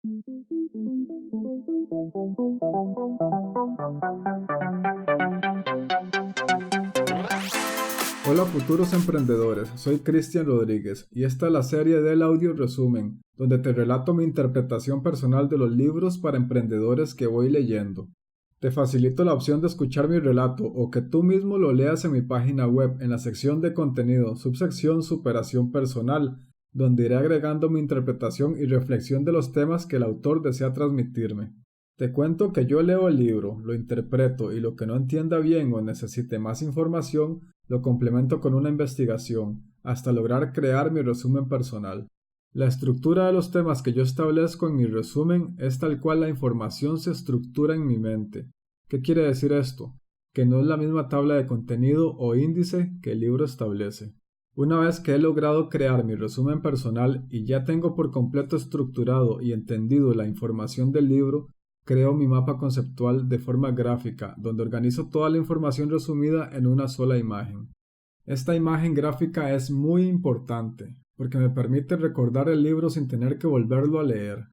Hola futuros emprendedores, soy Cristian Rodríguez y esta es la serie del audio resumen, donde te relato mi interpretación personal de los libros para emprendedores que voy leyendo. Te facilito la opción de escuchar mi relato o que tú mismo lo leas en mi página web en la sección de contenido, subsección Superación Personal, donde iré agregando mi interpretación y reflexión de los temas que el autor desea transmitirme. Te cuento que yo leo el libro, lo interpreto y lo que no entienda bien o necesite más información, lo complemento con una investigación, hasta lograr crear mi resumen personal. La estructura de los temas que yo establezco en mi resumen es tal cual la información se estructura en mi mente. ¿Qué quiere decir esto? Que no es la misma tabla de contenido o índice que el libro establece. Una vez que he logrado crear mi resumen personal y ya tengo por completo estructurado y entendido la información del libro, creo mi mapa conceptual de forma gráfica, donde organizo toda la información resumida en una sola imagen. Esta imagen gráfica es muy importante, porque me permite recordar el libro sin tener que volverlo a leer.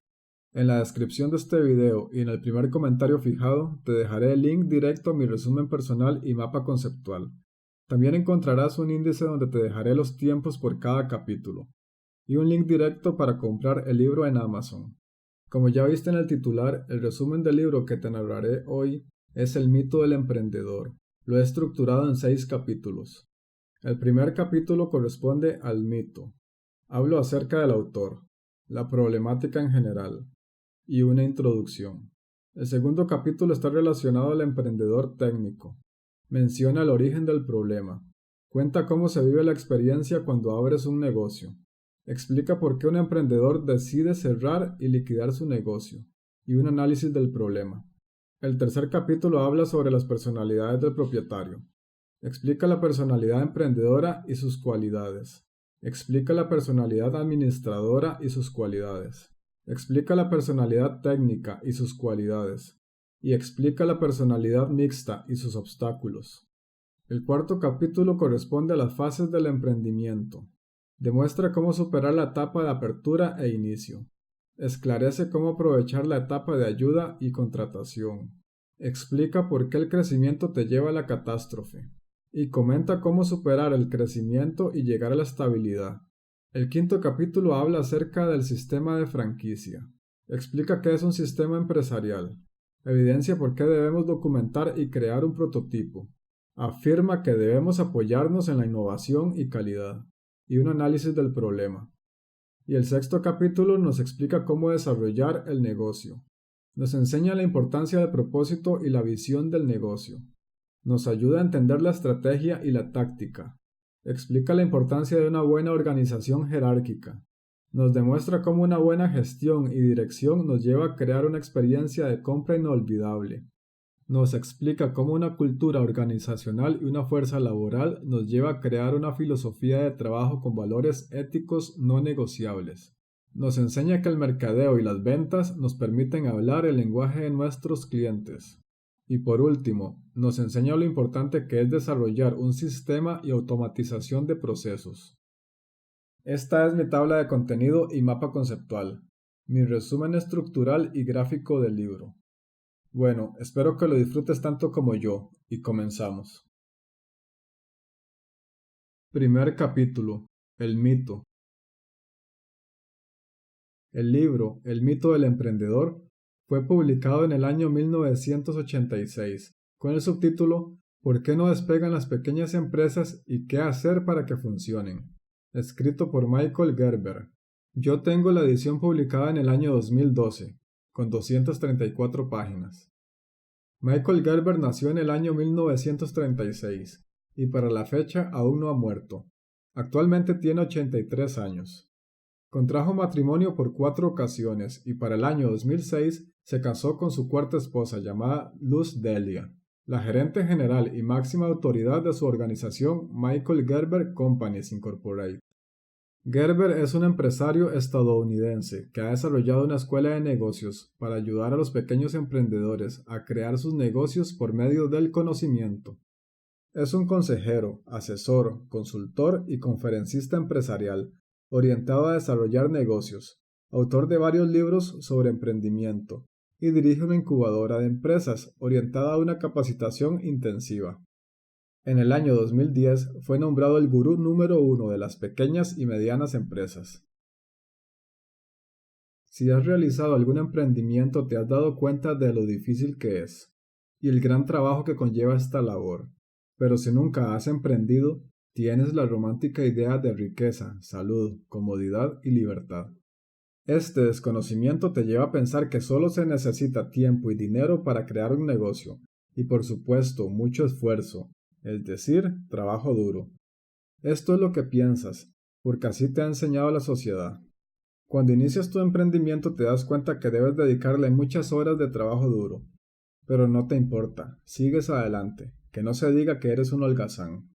En la descripción de este video y en el primer comentario fijado te dejaré el link directo a mi resumen personal y mapa conceptual. También encontrarás un índice donde te dejaré los tiempos por cada capítulo y un link directo para comprar el libro en Amazon. Como ya viste en el titular, el resumen del libro que te narraré hoy es El mito del emprendedor. Lo he estructurado en 6 capítulos. El primer capítulo corresponde al mito. Hablo acerca del autor, la problemática en general y una introducción. El segundo capítulo está relacionado al emprendedor técnico. Menciona el origen del problema. Cuenta cómo se vive la experiencia cuando abres un negocio. Explica por qué un emprendedor decide cerrar y liquidar su negocio, y un análisis del problema. El tercer capítulo habla sobre las personalidades del propietario. Explica la personalidad emprendedora y sus cualidades. Explica la personalidad administradora y sus cualidades. Explica la personalidad técnica y sus cualidades. Y explica la personalidad mixta y sus obstáculos. El cuarto capítulo corresponde a las fases del emprendimiento. Demuestra cómo superar la etapa de apertura e inicio. Esclarece cómo aprovechar la etapa de ayuda y contratación. Explica por qué el crecimiento te lleva a la catástrofe. Y comenta cómo superar el crecimiento y llegar a la estabilidad. El quinto capítulo habla acerca del sistema de franquicia. Explica qué es un sistema empresarial. Evidencia por qué debemos documentar y crear un prototipo. Afirma que debemos apoyarnos en la innovación y calidad, y un análisis del problema. Y el sexto capítulo nos explica cómo desarrollar el negocio. Nos enseña la importancia del propósito y la visión del negocio. Nos ayuda a entender la estrategia y la táctica. Explica la importancia de una buena organización jerárquica. Nos demuestra cómo una buena gestión y dirección nos lleva a crear una experiencia de compra inolvidable. Nos explica cómo una cultura organizacional y una fuerza laboral nos lleva a crear una filosofía de trabajo con valores éticos no negociables. Nos enseña que el mercadeo y las ventas nos permiten hablar el lenguaje de nuestros clientes. Y por último, nos enseña lo importante que es desarrollar un sistema y automatización de procesos. Esta es mi tabla de contenido y mapa conceptual, mi resumen estructural y gráfico del libro. Bueno, espero que lo disfrutes tanto como yo, y comenzamos. Primer capítulo. El mito. El libro El mito del emprendedor fue publicado en el año 1986, con el subtítulo ¿Por qué no despegan las pequeñas empresas y qué hacer para que funcionen?, escrito por Michael Gerber. Yo tengo la edición publicada en el año 2012, con 234 páginas. Michael Gerber nació en el año 1936 y para la fecha aún no ha muerto. Actualmente tiene 83 años. Contrajo matrimonio por 4 ocasiones y para el año 2006 se casó con su cuarta esposa llamada Luz Delia, la gerente general y máxima autoridad de su organización Michael Gerber Companies Incorporated. Gerber es un empresario estadounidense que ha desarrollado una escuela de negocios para ayudar a los pequeños emprendedores a crear sus negocios por medio del conocimiento. Es un consejero, asesor, consultor y conferencista empresarial orientado a desarrollar negocios, autor de varios libros sobre emprendimiento, y dirige una incubadora de empresas orientada a una capacitación intensiva. En el año 2010 fue nombrado el gurú número 1 de las pequeñas y medianas empresas. Si has realizado algún emprendimiento te has dado cuenta de lo difícil que es y el gran trabajo que conlleva esta labor. Pero si nunca has emprendido, tienes la romántica idea de riqueza, salud, comodidad y libertad. Este desconocimiento te lleva a pensar que solo se necesita tiempo y dinero para crear un negocio, y por supuesto mucho esfuerzo, es decir, trabajo duro. Esto es lo que piensas, porque así te ha enseñado la sociedad. Cuando inicias tu emprendimiento te das cuenta que debes dedicarle muchas horas de trabajo duro, pero no te importa, sigues adelante, que no se diga que eres un holgazán.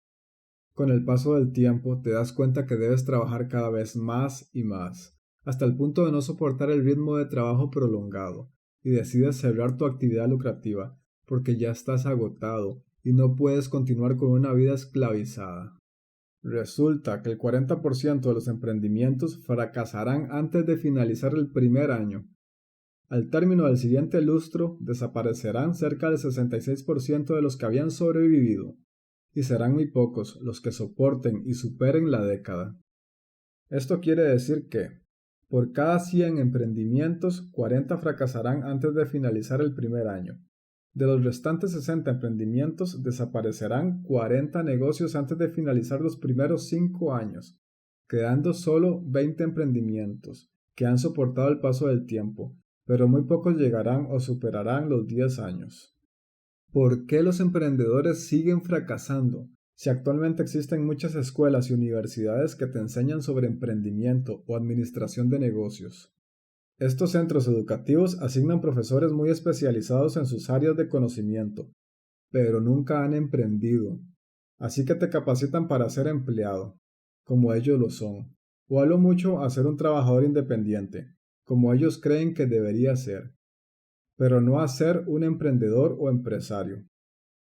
Con el paso del tiempo te das cuenta que debes trabajar cada vez más y más, hasta el punto de no soportar el ritmo de trabajo prolongado, y decides cerrar tu actividad lucrativa porque ya estás agotado y no puedes continuar con una vida esclavizada. Resulta que el 40% de los emprendimientos fracasarán antes de finalizar el primer año. Al término del siguiente lustro, desaparecerán cerca del 66% de los que habían sobrevivido, y serán muy pocos los que soporten y superen la década. Esto quiere decir que, por cada 100 emprendimientos, 40 fracasarán antes de finalizar el primer año. De los restantes 60 emprendimientos, desaparecerán 40 negocios antes de finalizar los primeros 5 años, quedando solo 20 emprendimientos, que han soportado el paso del tiempo, pero muy pocos llegarán o superarán los 10 años. ¿Por qué los emprendedores siguen fracasando? Si actualmente existen muchas escuelas y universidades que te enseñan sobre emprendimiento o administración de negocios. Estos centros educativos asignan profesores muy especializados en sus áreas de conocimiento, pero nunca han emprendido. Así que te capacitan para ser empleado, como ellos lo son, o a lo mucho a ser un trabajador independiente, como ellos creen que debería ser, pero no a ser un emprendedor o empresario.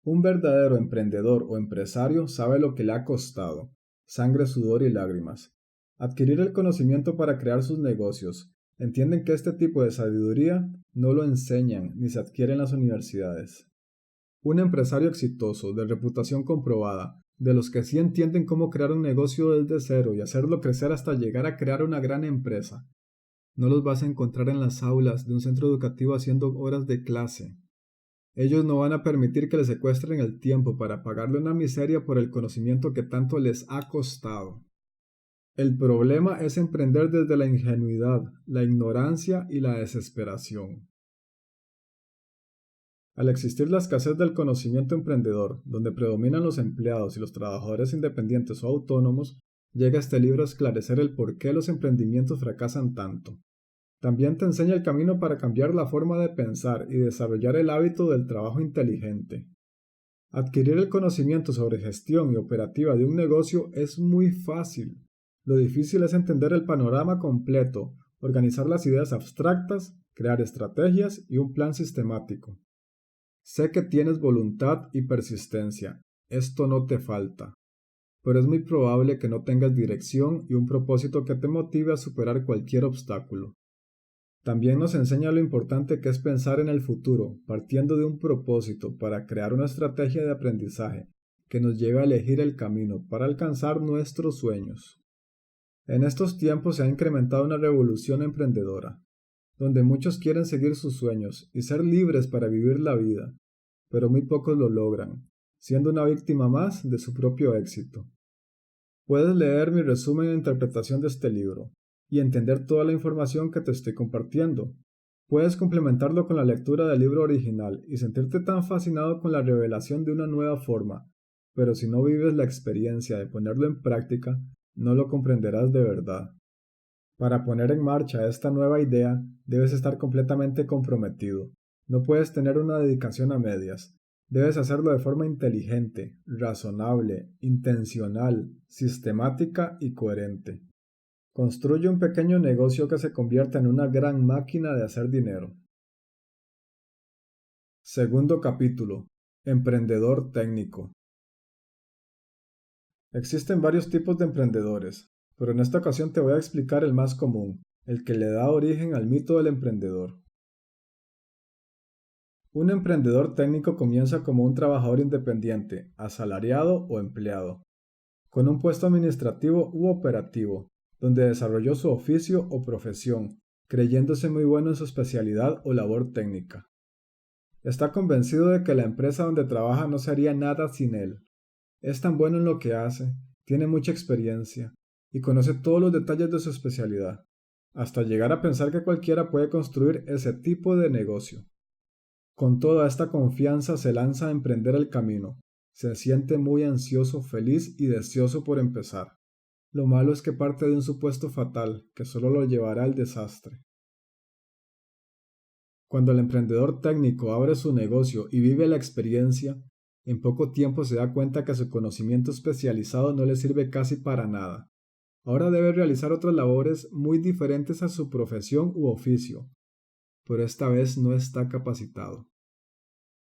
Un verdadero emprendedor o empresario sabe lo que le ha costado, sangre, sudor y lágrimas, adquirir el conocimiento para crear sus negocios. Entienden que este tipo de sabiduría no lo enseñan ni se adquiere en las universidades. Un empresario exitoso, de reputación comprobada, de los que sí entienden cómo crear un negocio desde cero y hacerlo crecer hasta llegar a crear una gran empresa. No los vas a encontrar en las aulas de un centro educativo haciendo horas de clase. Ellos no van a permitir que les secuestren el tiempo para pagarle una miseria por el conocimiento que tanto les ha costado. El problema es emprender desde la ingenuidad, la ignorancia y la desesperación. Al existir la escasez del conocimiento emprendedor, donde predominan los empleados y los trabajadores independientes o autónomos, llega este libro a esclarecer el por qué los emprendimientos fracasan tanto. También te enseña el camino para cambiar la forma de pensar y desarrollar el hábito del trabajo inteligente. Adquirir el conocimiento sobre gestión y operativa de un negocio es muy fácil. Lo difícil es entender el panorama completo, organizar las ideas abstractas, crear estrategias y un plan sistemático. Sé que tienes voluntad y persistencia. Esto no te falta. Pero es muy probable que no tengas dirección y un propósito que te motive a superar cualquier obstáculo. También nos enseña lo importante que es pensar en el futuro, partiendo de un propósito para crear una estrategia de aprendizaje que nos lleve a elegir el camino para alcanzar nuestros sueños. En estos tiempos se ha incrementado una revolución emprendedora, donde muchos quieren seguir sus sueños y ser libres para vivir la vida, pero muy pocos lo logran, siendo una víctima más de su propio éxito. Puedes leer mi resumen e interpretación de este libro y entender toda la información que te estoy compartiendo. Puedes complementarlo con la lectura del libro original y sentirte tan fascinado con la revelación de una nueva forma, pero si no vives la experiencia de ponerlo en práctica, no lo comprenderás de verdad. Para poner en marcha esta nueva idea, debes estar completamente comprometido. No puedes tener una dedicación a medias. Debes hacerlo de forma inteligente, razonable, intencional, sistemática y coherente. Construye un pequeño negocio que se convierta en una gran máquina de hacer dinero. Segundo capítulo. Emprendedor técnico. Existen varios tipos de emprendedores, pero en esta ocasión te voy a explicar el más común, el que le da origen al mito del emprendedor. Un emprendedor técnico comienza como un trabajador independiente, asalariado o empleado, con un puesto administrativo u operativo, donde desarrolló su oficio o profesión, creyéndose muy bueno en su especialidad o labor técnica. Está convencido de que la empresa donde trabaja no se haría nada sin él. Es tan bueno en lo que hace, tiene mucha experiencia y conoce todos los detalles de su especialidad, hasta llegar a pensar que cualquiera puede construir ese tipo de negocio. Con toda esta confianza se lanza a emprender el camino. Se siente muy ansioso, feliz y deseoso por empezar. Lo malo es que parte de un supuesto fatal que solo lo llevará al desastre. Cuando el emprendedor técnico abre su negocio y vive la experiencia, en poco tiempo se da cuenta que su conocimiento especializado no le sirve casi para nada. Ahora debe realizar otras labores muy diferentes a su profesión u oficio, pero esta vez no está capacitado.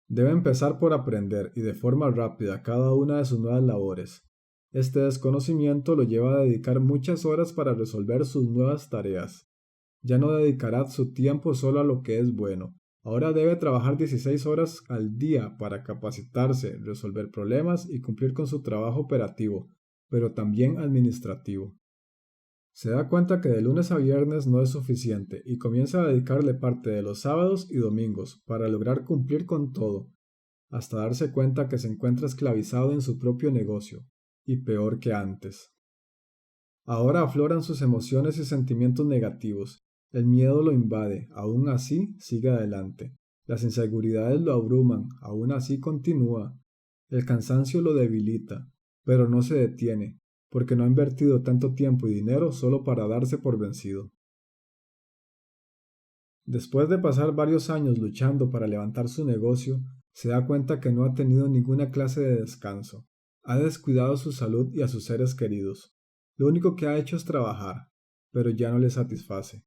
Debe empezar por aprender y de forma rápida cada una de sus nuevas labores. Este desconocimiento lo lleva a dedicar muchas horas para resolver sus nuevas tareas. Ya no dedicará su tiempo solo a lo que es bueno. Ahora debe trabajar 16 horas al día para capacitarse, resolver problemas y cumplir con su trabajo operativo, pero también administrativo. Se da cuenta que de lunes a viernes no es suficiente y comienza a dedicarle parte de los sábados y domingos para lograr cumplir con todo, hasta darse cuenta que se encuentra esclavizado en su propio negocio, y peor que antes. Ahora afloran sus emociones y sentimientos negativos. El miedo lo invade, aún así sigue adelante. Las inseguridades lo abruman, aún así continúa. El cansancio lo debilita, pero no se detiene, porque no ha invertido tanto tiempo y dinero solo para darse por vencido. Después de pasar varios años luchando para levantar su negocio, se da cuenta que no ha tenido ninguna clase de descanso. Ha descuidado su salud y a sus seres queridos. Lo único que ha hecho es trabajar, pero ya no le satisface.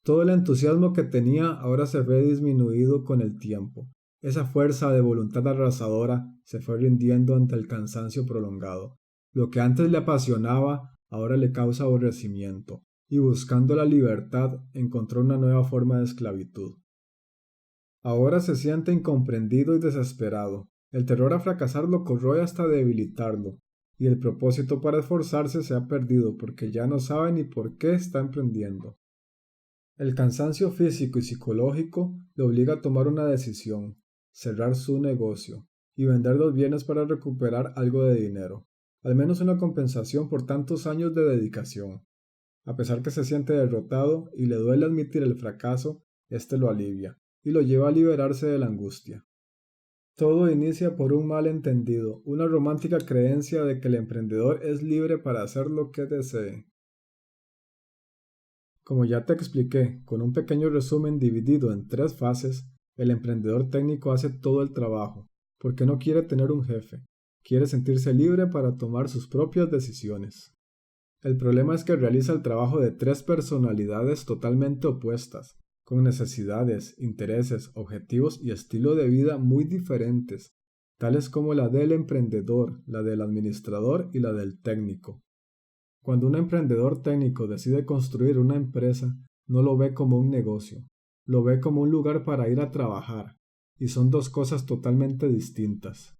Todo el entusiasmo que tenía ahora se ve disminuido con el tiempo. Esa fuerza de voluntad arrasadora se fue rindiendo ante el cansancio prolongado. Lo que antes le apasionaba ahora le causa aborrecimiento, y buscando la libertad encontró una nueva forma de esclavitud. Ahora se siente incomprendido y desesperado. El terror a fracasar lo corroe hasta debilitarlo, y el propósito para esforzarse se ha perdido porque ya no sabe ni por qué está emprendiendo. El cansancio físico y psicológico le obliga a tomar una decisión: cerrar su negocio y vender los bienes para recuperar algo de dinero, al menos una compensación por tantos años de dedicación. A pesar que se siente derrotado y le duele admitir el fracaso, este lo alivia y lo lleva a liberarse de la angustia. Todo inicia por un malentendido, una romántica creencia de que el emprendedor es libre para hacer lo que desee. Como ya te expliqué, con un pequeño resumen dividido en 3 fases, el emprendedor técnico hace todo el trabajo, porque no quiere tener un jefe, quiere sentirse libre para tomar sus propias decisiones. El problema es que realiza el trabajo de 3 personalidades totalmente opuestas, con necesidades, intereses, objetivos y estilo de vida muy diferentes, tales como la del emprendedor, la del administrador y la del técnico. Cuando un emprendedor técnico decide construir una empresa, no lo ve como un negocio, lo ve como un lugar para ir a trabajar, y son 2 cosas totalmente distintas.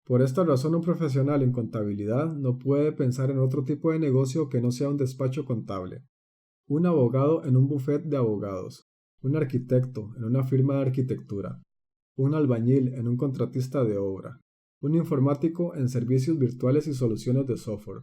Por esta razón, un profesional en contabilidad no puede pensar en otro tipo de negocio que no sea un despacho contable, un abogado en un bufet de abogados, un arquitecto en una firma de arquitectura, un albañil en un contratista de obra, un informático en servicios virtuales y soluciones de software,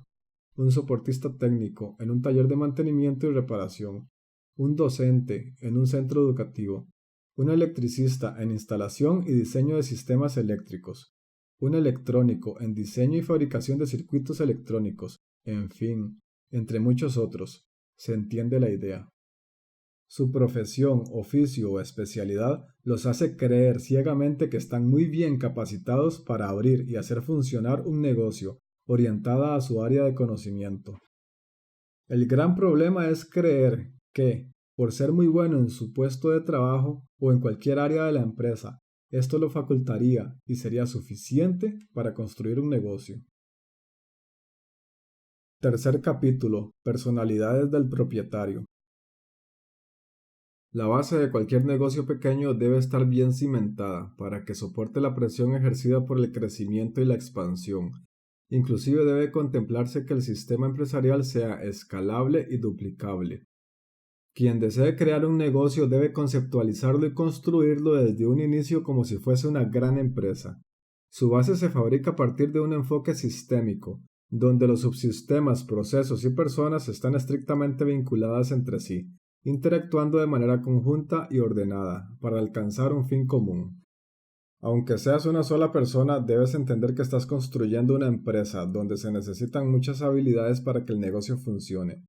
un soportista técnico en un taller de mantenimiento y reparación, un docente en un centro educativo, un electricista en instalación y diseño de sistemas eléctricos, un electrónico en diseño y fabricación de circuitos electrónicos, en fin, entre muchos otros. Se entiende la idea. Su profesión, oficio o especialidad los hace creer ciegamente que están muy bien capacitados para abrir y hacer funcionar un negocio orientada a su área de conocimiento. El gran problema es creer que, por ser muy bueno en su puesto de trabajo o en cualquier área de la empresa, esto lo facultaría y sería suficiente para construir un negocio. Tercer capítulo: Personalidades del propietario. La base de cualquier negocio pequeño debe estar bien cimentada para que soporte la presión ejercida por el crecimiento y la expansión. Inclusive debe contemplarse que el sistema empresarial sea escalable y duplicable. Quien desee crear un negocio debe conceptualizarlo y construirlo desde un inicio como si fuese una gran empresa. Su base se fabrica a partir de un enfoque sistémico, donde los subsistemas, procesos y personas están estrictamente vinculadas entre sí, interactuando de manera conjunta y ordenada para alcanzar un fin común. Aunque seas una sola persona, debes entender que estás construyendo una empresa donde se necesitan muchas habilidades para que el negocio funcione.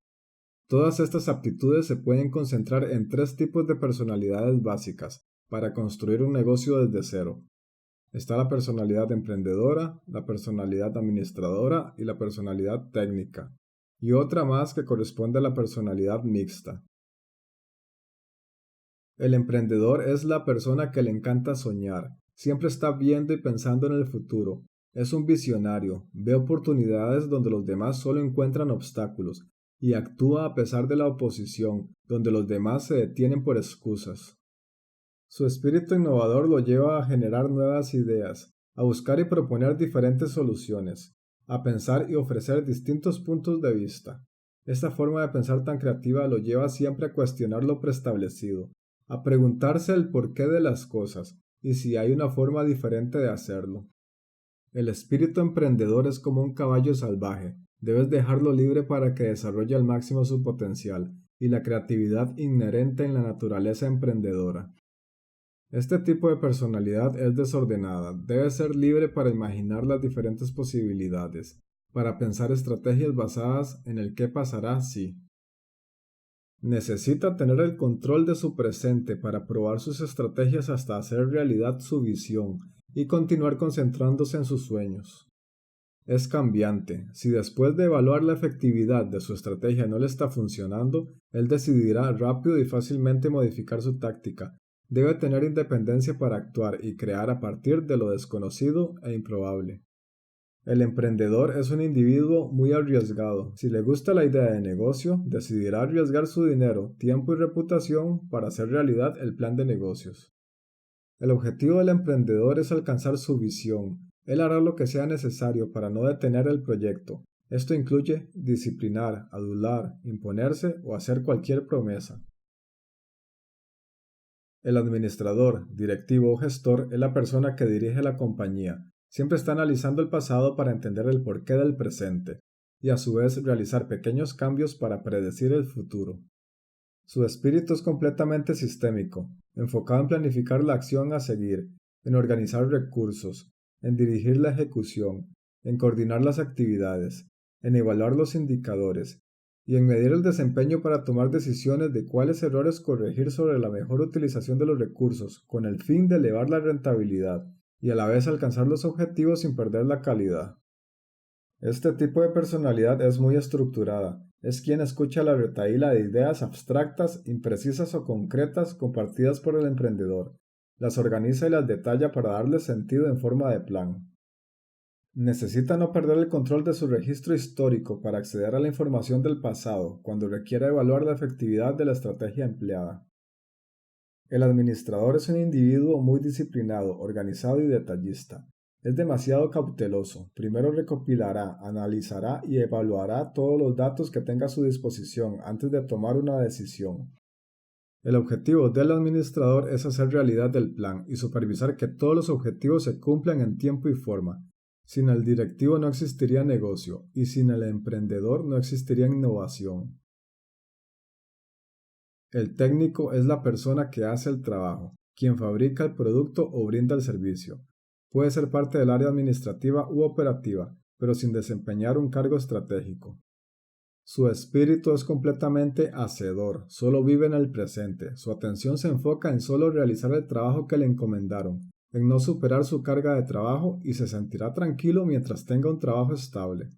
Todas estas aptitudes se pueden concentrar en tres tipos de personalidades básicas para construir un negocio desde cero. Está la personalidad emprendedora, la personalidad administradora y la personalidad técnica, y otra más que corresponde a la personalidad mixta. El emprendedor es la persona que le encanta soñar, siempre está viendo y pensando en el futuro, es un visionario, ve oportunidades donde los demás solo encuentran obstáculos, y actúa a pesar de la oposición, donde los demás se detienen por excusas. Su espíritu innovador lo lleva a generar nuevas ideas, a buscar y proponer diferentes soluciones, a pensar y ofrecer distintos puntos de vista. Esta forma de pensar tan creativa lo lleva siempre a cuestionar lo preestablecido, a preguntarse el porqué de las cosas y si hay una forma diferente de hacerlo. El espíritu emprendedor es como un caballo salvaje, debes dejarlo libre para que desarrolle al máximo su potencial y la creatividad inherente en la naturaleza emprendedora. Este tipo de personalidad es desordenada, debe ser libre para imaginar las diferentes posibilidades, para pensar estrategias basadas en el qué pasará si. Necesita tener el control de su presente para probar sus estrategias hasta hacer realidad su visión y continuar concentrándose en sus sueños. Es cambiante. Si después de evaluar la efectividad de su estrategia no le está funcionando, él decidirá rápido y fácilmente modificar su táctica. Debe tener independencia para actuar y crear a partir de lo desconocido e improbable. El emprendedor es un individuo muy arriesgado. Si le gusta la idea de negocio, decidirá arriesgar su dinero, tiempo y reputación para hacer realidad el plan de negocios. El objetivo del emprendedor es alcanzar su visión. Él hará lo que sea necesario para no detener el proyecto. Esto incluye disciplinar, adular, imponerse o hacer cualquier promesa. El administrador, directivo o gestor es la persona que dirige la compañía. Siempre está analizando el pasado para entender el porqué del presente y a su vez realizar pequeños cambios para predecir el futuro. Su espíritu es completamente sistémico, enfocado en planificar la acción a seguir, en organizar recursos, en dirigir la ejecución, en coordinar las actividades, en evaluar los indicadores y en medir el desempeño para tomar decisiones de cuáles errores corregir sobre la mejor utilización de los recursos con el fin de elevar la rentabilidad y a la vez alcanzar los objetivos sin perder la calidad. Este tipo de personalidad es muy estructurada, es quien escucha la retahíla de ideas abstractas, imprecisas o concretas compartidas por el emprendedor, las organiza y las detalla para darles sentido en forma de plan. Necesita no perder el control de su registro histórico para acceder a la información del pasado cuando requiera evaluar la efectividad de la estrategia empleada. El administrador es un individuo muy disciplinado, organizado y detallista. Es demasiado cauteloso. Primero recopilará, analizará y evaluará todos los datos que tenga a su disposición antes de tomar una decisión. El objetivo del administrador es hacer realidad el plan y supervisar que todos los objetivos se cumplan en tiempo y forma. Sin el directivo no existiría negocio y sin el emprendedor no existiría innovación. El técnico es la persona que hace el trabajo, quien fabrica el producto o brinda el servicio. Puede ser parte del área administrativa u operativa, pero sin desempeñar un cargo estratégico. Su espíritu es completamente hacedor, solo vive en el presente, su atención se enfoca en solo realizar el trabajo que le encomendaron, en no superar su carga de trabajo y se sentirá tranquilo mientras tenga un trabajo estable.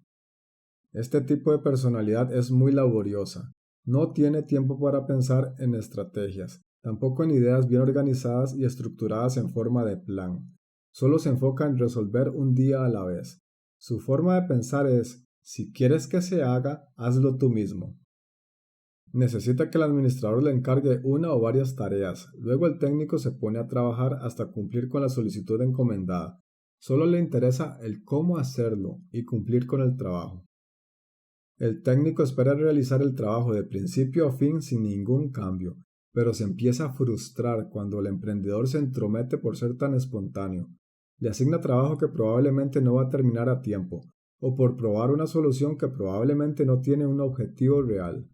Este tipo de personalidad es muy laboriosa, no tiene tiempo para pensar en estrategias, tampoco en ideas bien organizadas y estructuradas en forma de plan. Solo se enfoca en resolver un día a la vez. Su forma de pensar es: si quieres que se haga, hazlo tú mismo. Necesita que el administrador le encargue una o varias tareas, luego el técnico se pone a trabajar hasta cumplir con la solicitud encomendada. Solo le interesa el cómo hacerlo y cumplir con el trabajo. El técnico espera realizar el trabajo de principio a fin sin ningún cambio, pero se empieza a frustrar cuando el emprendedor se entromete por ser tan espontáneo. Le asigna trabajo que probablemente no va a terminar a tiempo, o por probar una solución que probablemente no tiene un objetivo real.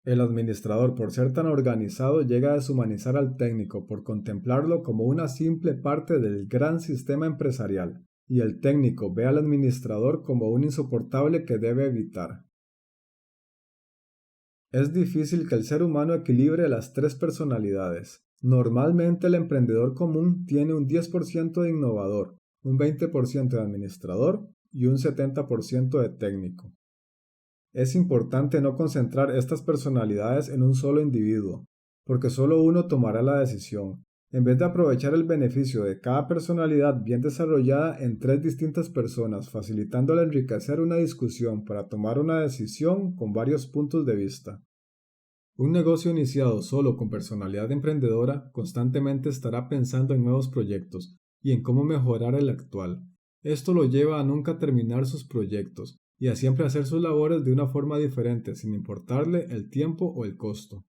El administrador, por ser tan organizado, llega a deshumanizar al técnico por contemplarlo como una simple parte del gran sistema empresarial, y el técnico ve al administrador como un insoportable que debe evitar. Es difícil que el ser humano equilibre las tres personalidades. Normalmente el emprendedor común tiene un 10% de innovador, un 20% de administrador y un 70% de técnico. Es importante no concentrar estas personalidades en un solo individuo, porque solo uno tomará la decisión, en vez de aprovechar el beneficio de cada personalidad bien desarrollada en tres distintas personas, facilitando al enriquecer una discusión para tomar una decisión con varios puntos de vista. Un negocio iniciado solo con personalidad emprendedora constantemente estará pensando en nuevos proyectos y en cómo mejorar el actual. Esto lo lleva a nunca terminar sus proyectos y a siempre hacer sus labores de una forma diferente sin importarle el tiempo o el costo.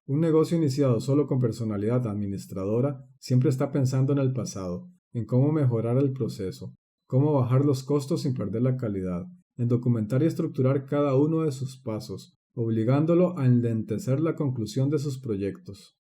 Un negocio iniciado solo con personalidad administradora siempre está pensando en el pasado, en cómo mejorar el proceso, cómo bajar los costos sin perder la calidad, en documentar y estructurar cada uno de sus pasos, obligándolo a enlentecer la conclusión de sus proyectos.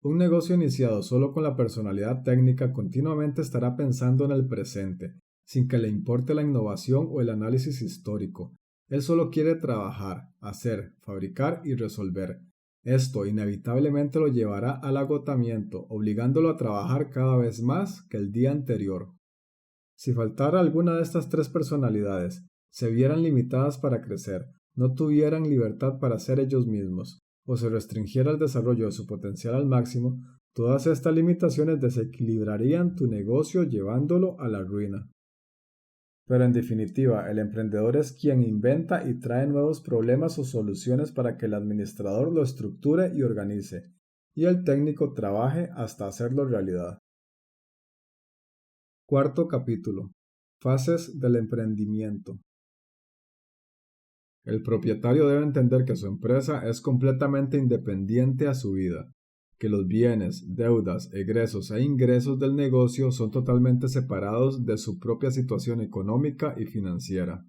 Un negocio iniciado solo con la personalidad técnica continuamente estará pensando en el presente, sin que le importe la innovación o el análisis histórico. Él solo quiere trabajar, hacer, fabricar y resolver. Esto inevitablemente lo llevará al agotamiento, obligándolo a trabajar cada vez más que el día anterior. Si faltara alguna de estas tres personalidades, se vieran limitadas para crecer, no tuvieran libertad para ser ellos mismos, o se restringiera el desarrollo de su potencial al máximo, todas estas limitaciones desequilibrarían tu negocio llevándolo a la ruina. Pero en definitiva, el emprendedor es quien inventa y trae nuevos problemas o soluciones para que el administrador lo estructure y organice, y el técnico trabaje hasta hacerlo realidad. Cuarto capítulo. Fases del emprendimiento. El propietario debe entender que su empresa es completamente independiente a su vida, que los bienes, deudas, egresos e ingresos del negocio son totalmente separados de su propia situación económica y financiera.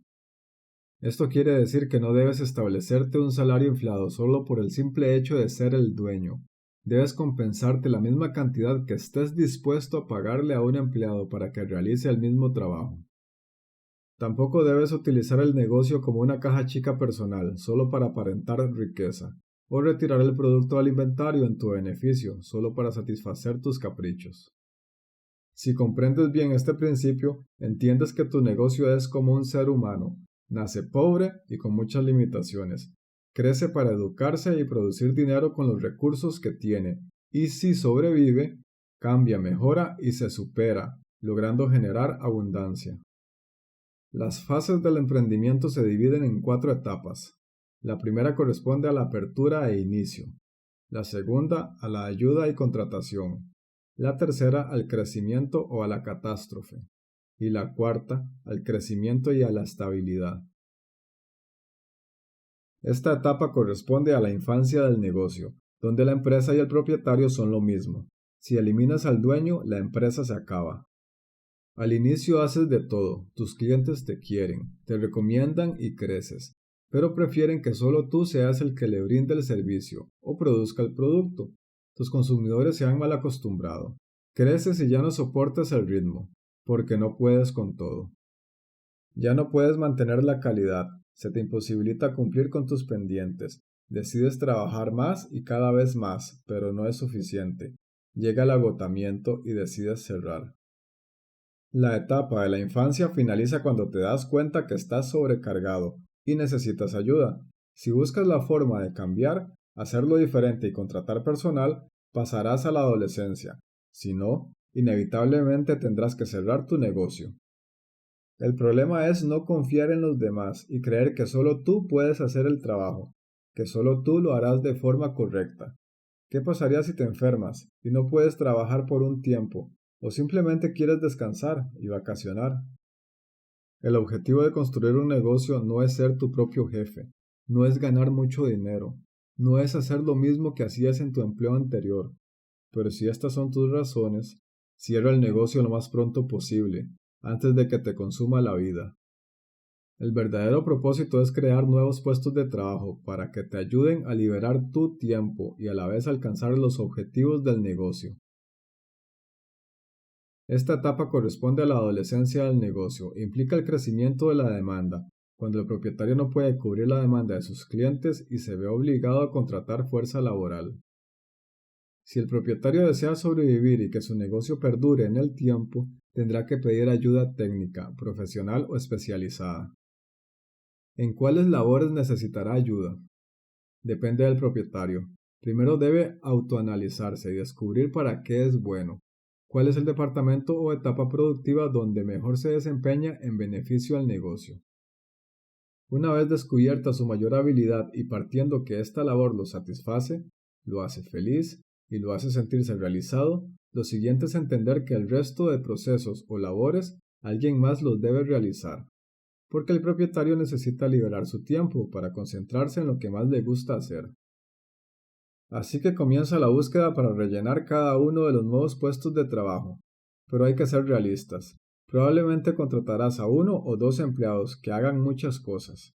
Esto quiere decir que no debes establecerte un salario inflado solo por el simple hecho de ser el dueño. Debes compensarte la misma cantidad que estés dispuesto a pagarle a un empleado para que realice el mismo trabajo. Tampoco debes utilizar el negocio como una caja chica personal, solo para aparentar riqueza, o retirar el producto al inventario en tu beneficio, solo para satisfacer tus caprichos. Si comprendes bien este principio, entiendes que tu negocio es como un ser humano, nace pobre y con muchas limitaciones, crece para educarse y producir dinero con los recursos que tiene, y si sobrevive, cambia, mejora y se supera, logrando generar abundancia. Las fases del emprendimiento se dividen en 4 etapas. La primera corresponde a la apertura e inicio, la segunda a la ayuda y contratación, la tercera al crecimiento o a la catástrofe, y la cuarta al crecimiento y a la estabilidad. Esta etapa corresponde a la infancia del negocio, donde la empresa y el propietario son lo mismo. Si eliminas al dueño, la empresa se acaba. Al inicio haces de todo, tus clientes te quieren, te recomiendan y creces, pero prefieren que solo tú seas el que le brinde el servicio o produzca el producto. Tus consumidores se han mal acostumbrado. Creces y ya no soportas el ritmo, porque no puedes con todo. Ya no puedes mantener la calidad, se te imposibilita cumplir con tus pendientes, decides trabajar más y cada vez más, pero no es suficiente. Llega el agotamiento y decides cerrar. La etapa de la infancia finaliza cuando te das cuenta que estás sobrecargado y necesitas ayuda. Si buscas la forma de cambiar, hacerlo diferente y contratar personal, pasarás a la adolescencia. Si no, inevitablemente tendrás que cerrar tu negocio. El problema es no confiar en los demás y creer que solo tú puedes hacer el trabajo. que solo tú lo harás de forma correcta. ¿Qué pasaría si te enfermas y no puedes trabajar por un tiempo o simplemente quieres descansar y vacacionar? El objetivo de construir un negocio no es ser tu propio jefe, no es ganar mucho dinero, no es hacer lo mismo que hacías en tu empleo anterior. Pero si estas son tus razones, cierra el negocio lo más pronto posible, antes de que te consuma la vida. El verdadero propósito es crear nuevos puestos de trabajo para que te ayuden a liberar tu tiempo y a la vez alcanzar los objetivos del negocio. Esta etapa corresponde a la adolescencia del negocio e implica el crecimiento de la demanda, cuando el propietario no puede cubrir la demanda de sus clientes y se ve obligado a contratar fuerza laboral. Si el propietario desea sobrevivir y que su negocio perdure en el tiempo, tendrá que pedir ayuda técnica, profesional o especializada. ¿En cuáles labores necesitará ayuda? Depende del propietario. Primero debe autoanalizarse y descubrir para qué es bueno. ¿Cuál es el departamento o etapa productiva donde mejor se desempeña en beneficio al negocio? Una vez descubierta su mayor habilidad y partiendo que esta labor lo satisface, lo hace feliz y lo hace sentirse realizado, lo siguiente es entender que el resto de procesos o labores alguien más los debe realizar, porque el propietario necesita liberar su tiempo para concentrarse en lo que más le gusta hacer. Así que comienza la búsqueda para rellenar cada uno de los nuevos puestos de trabajo, pero hay que ser realistas. Probablemente contratarás a uno o dos empleados que hagan muchas cosas,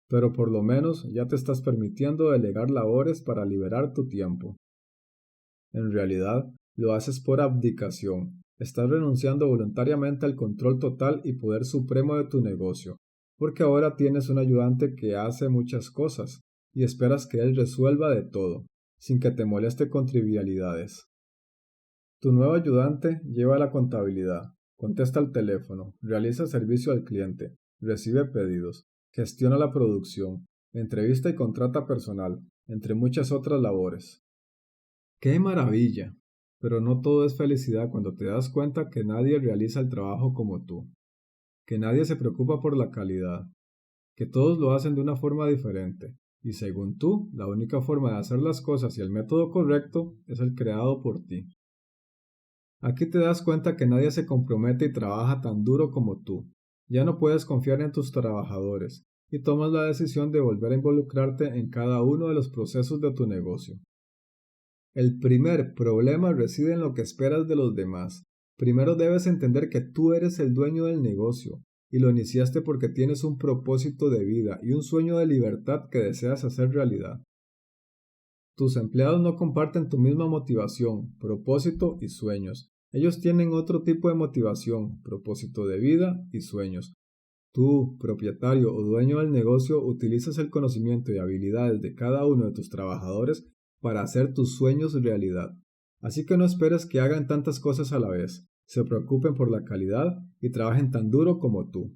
pero por lo menos ya te estás permitiendo delegar labores para liberar tu tiempo. En realidad, lo haces por abdicación. Estás renunciando voluntariamente al control total y poder supremo de tu negocio, porque ahora tienes un ayudante que hace muchas cosas y esperas que él resuelva de todo, sin que te moleste con trivialidades. Tu nuevo ayudante lleva la contabilidad, contesta el teléfono, realiza servicio al cliente, recibe pedidos, gestiona la producción, entrevista y contrata personal, entre muchas otras labores. ¡Qué maravilla! Pero no todo es felicidad cuando te das cuenta que nadie realiza el trabajo como tú, que nadie se preocupa por la calidad, que todos lo hacen de una forma diferente, y según tú, la única forma de hacer las cosas y el método correcto es el creado por ti. Aquí te das cuenta que nadie se compromete y trabaja tan duro como tú. Ya no puedes confiar en tus trabajadores y tomas la decisión de volver a involucrarte en cada uno de los procesos de tu negocio. El primer problema reside en lo que esperas de los demás. Primero debes entender que tú eres el dueño del negocio y lo iniciaste porque tienes un propósito de vida y un sueño de libertad que deseas hacer realidad. Tus empleados no comparten tu misma motivación, propósito y sueños. Ellos tienen otro tipo de motivación, propósito de vida y sueños. Tú, propietario o dueño del negocio, utilizas el conocimiento y habilidades de cada uno de tus trabajadores para hacer tus sueños realidad. Así que no esperes que hagan tantas cosas a la vez, se preocupen por la calidad y trabajen tan duro como tú.